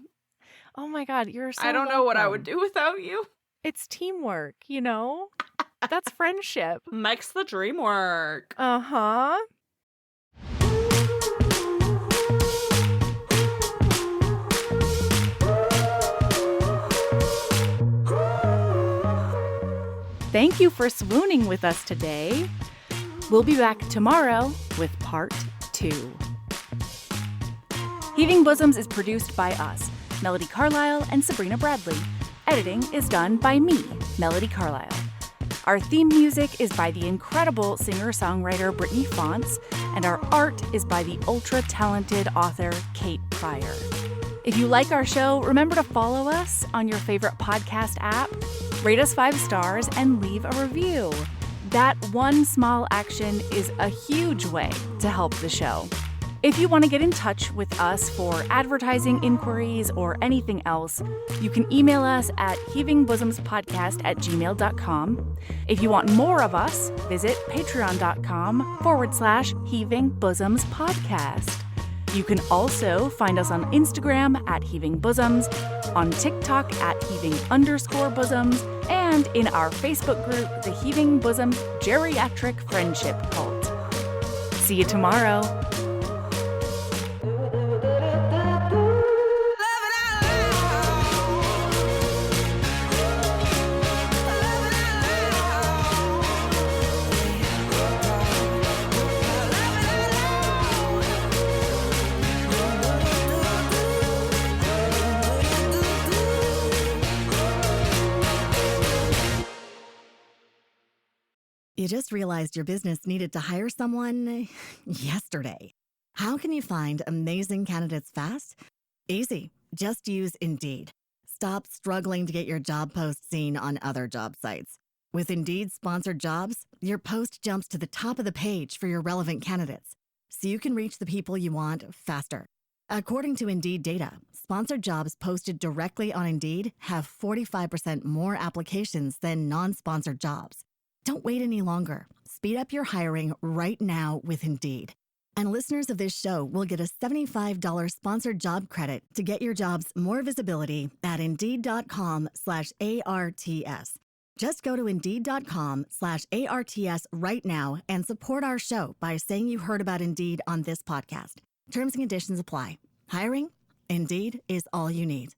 Oh my God, you're so I don't know what I would do without you. It's teamwork, you know? That's friendship. Makes the dream work. Uh-huh. Thank you for swooning with us today. We'll be back tomorrow with part 2. Heaving Bosoms is produced by us, Melody Carlisle and Sabrina Bradley. Editing is done by me, Melody Carlisle. Our theme music is by the incredible singer-songwriter Brittany Fonts, and our art is by the ultra-talented author Kate Pryor. If you like our show, remember to follow us on your favorite podcast app, rate us 5 stars, and leave a review. That one small action is a huge way to help the show. If you want to get in touch with us for advertising inquiries or anything else, you can email us at heavingbosomspodcast@gmail.com. If you want more of us, visit patreon.com/heavingbosomspodcast. You can also find us on Instagram at Heaving Bosoms, on TikTok at Heaving_Bosoms, and in our Facebook group, the Heaving Bosoms Geriatric Friendship Cult. See you tomorrow. You just realized your business needed to hire someone yesterday. How can you find amazing candidates fast? Easy. Just use Indeed. Stop struggling to get your job post seen on other job sites. With Indeed sponsored jobs, your post jumps to the top of the page for your relevant candidates, so you can reach the people you want faster. According to Indeed data, sponsored jobs posted directly on Indeed have 45% more applications than non-sponsored jobs. Don't wait any longer. Speed up your hiring right now with Indeed. And listeners of this show will get a $75 sponsored job credit to get your jobs more visibility at Indeed.com/ARTS. Just go to Indeed.com/ARTS right now and support our show by saying you heard about Indeed on this podcast. Terms and conditions apply. Hiring? Indeed is all you need.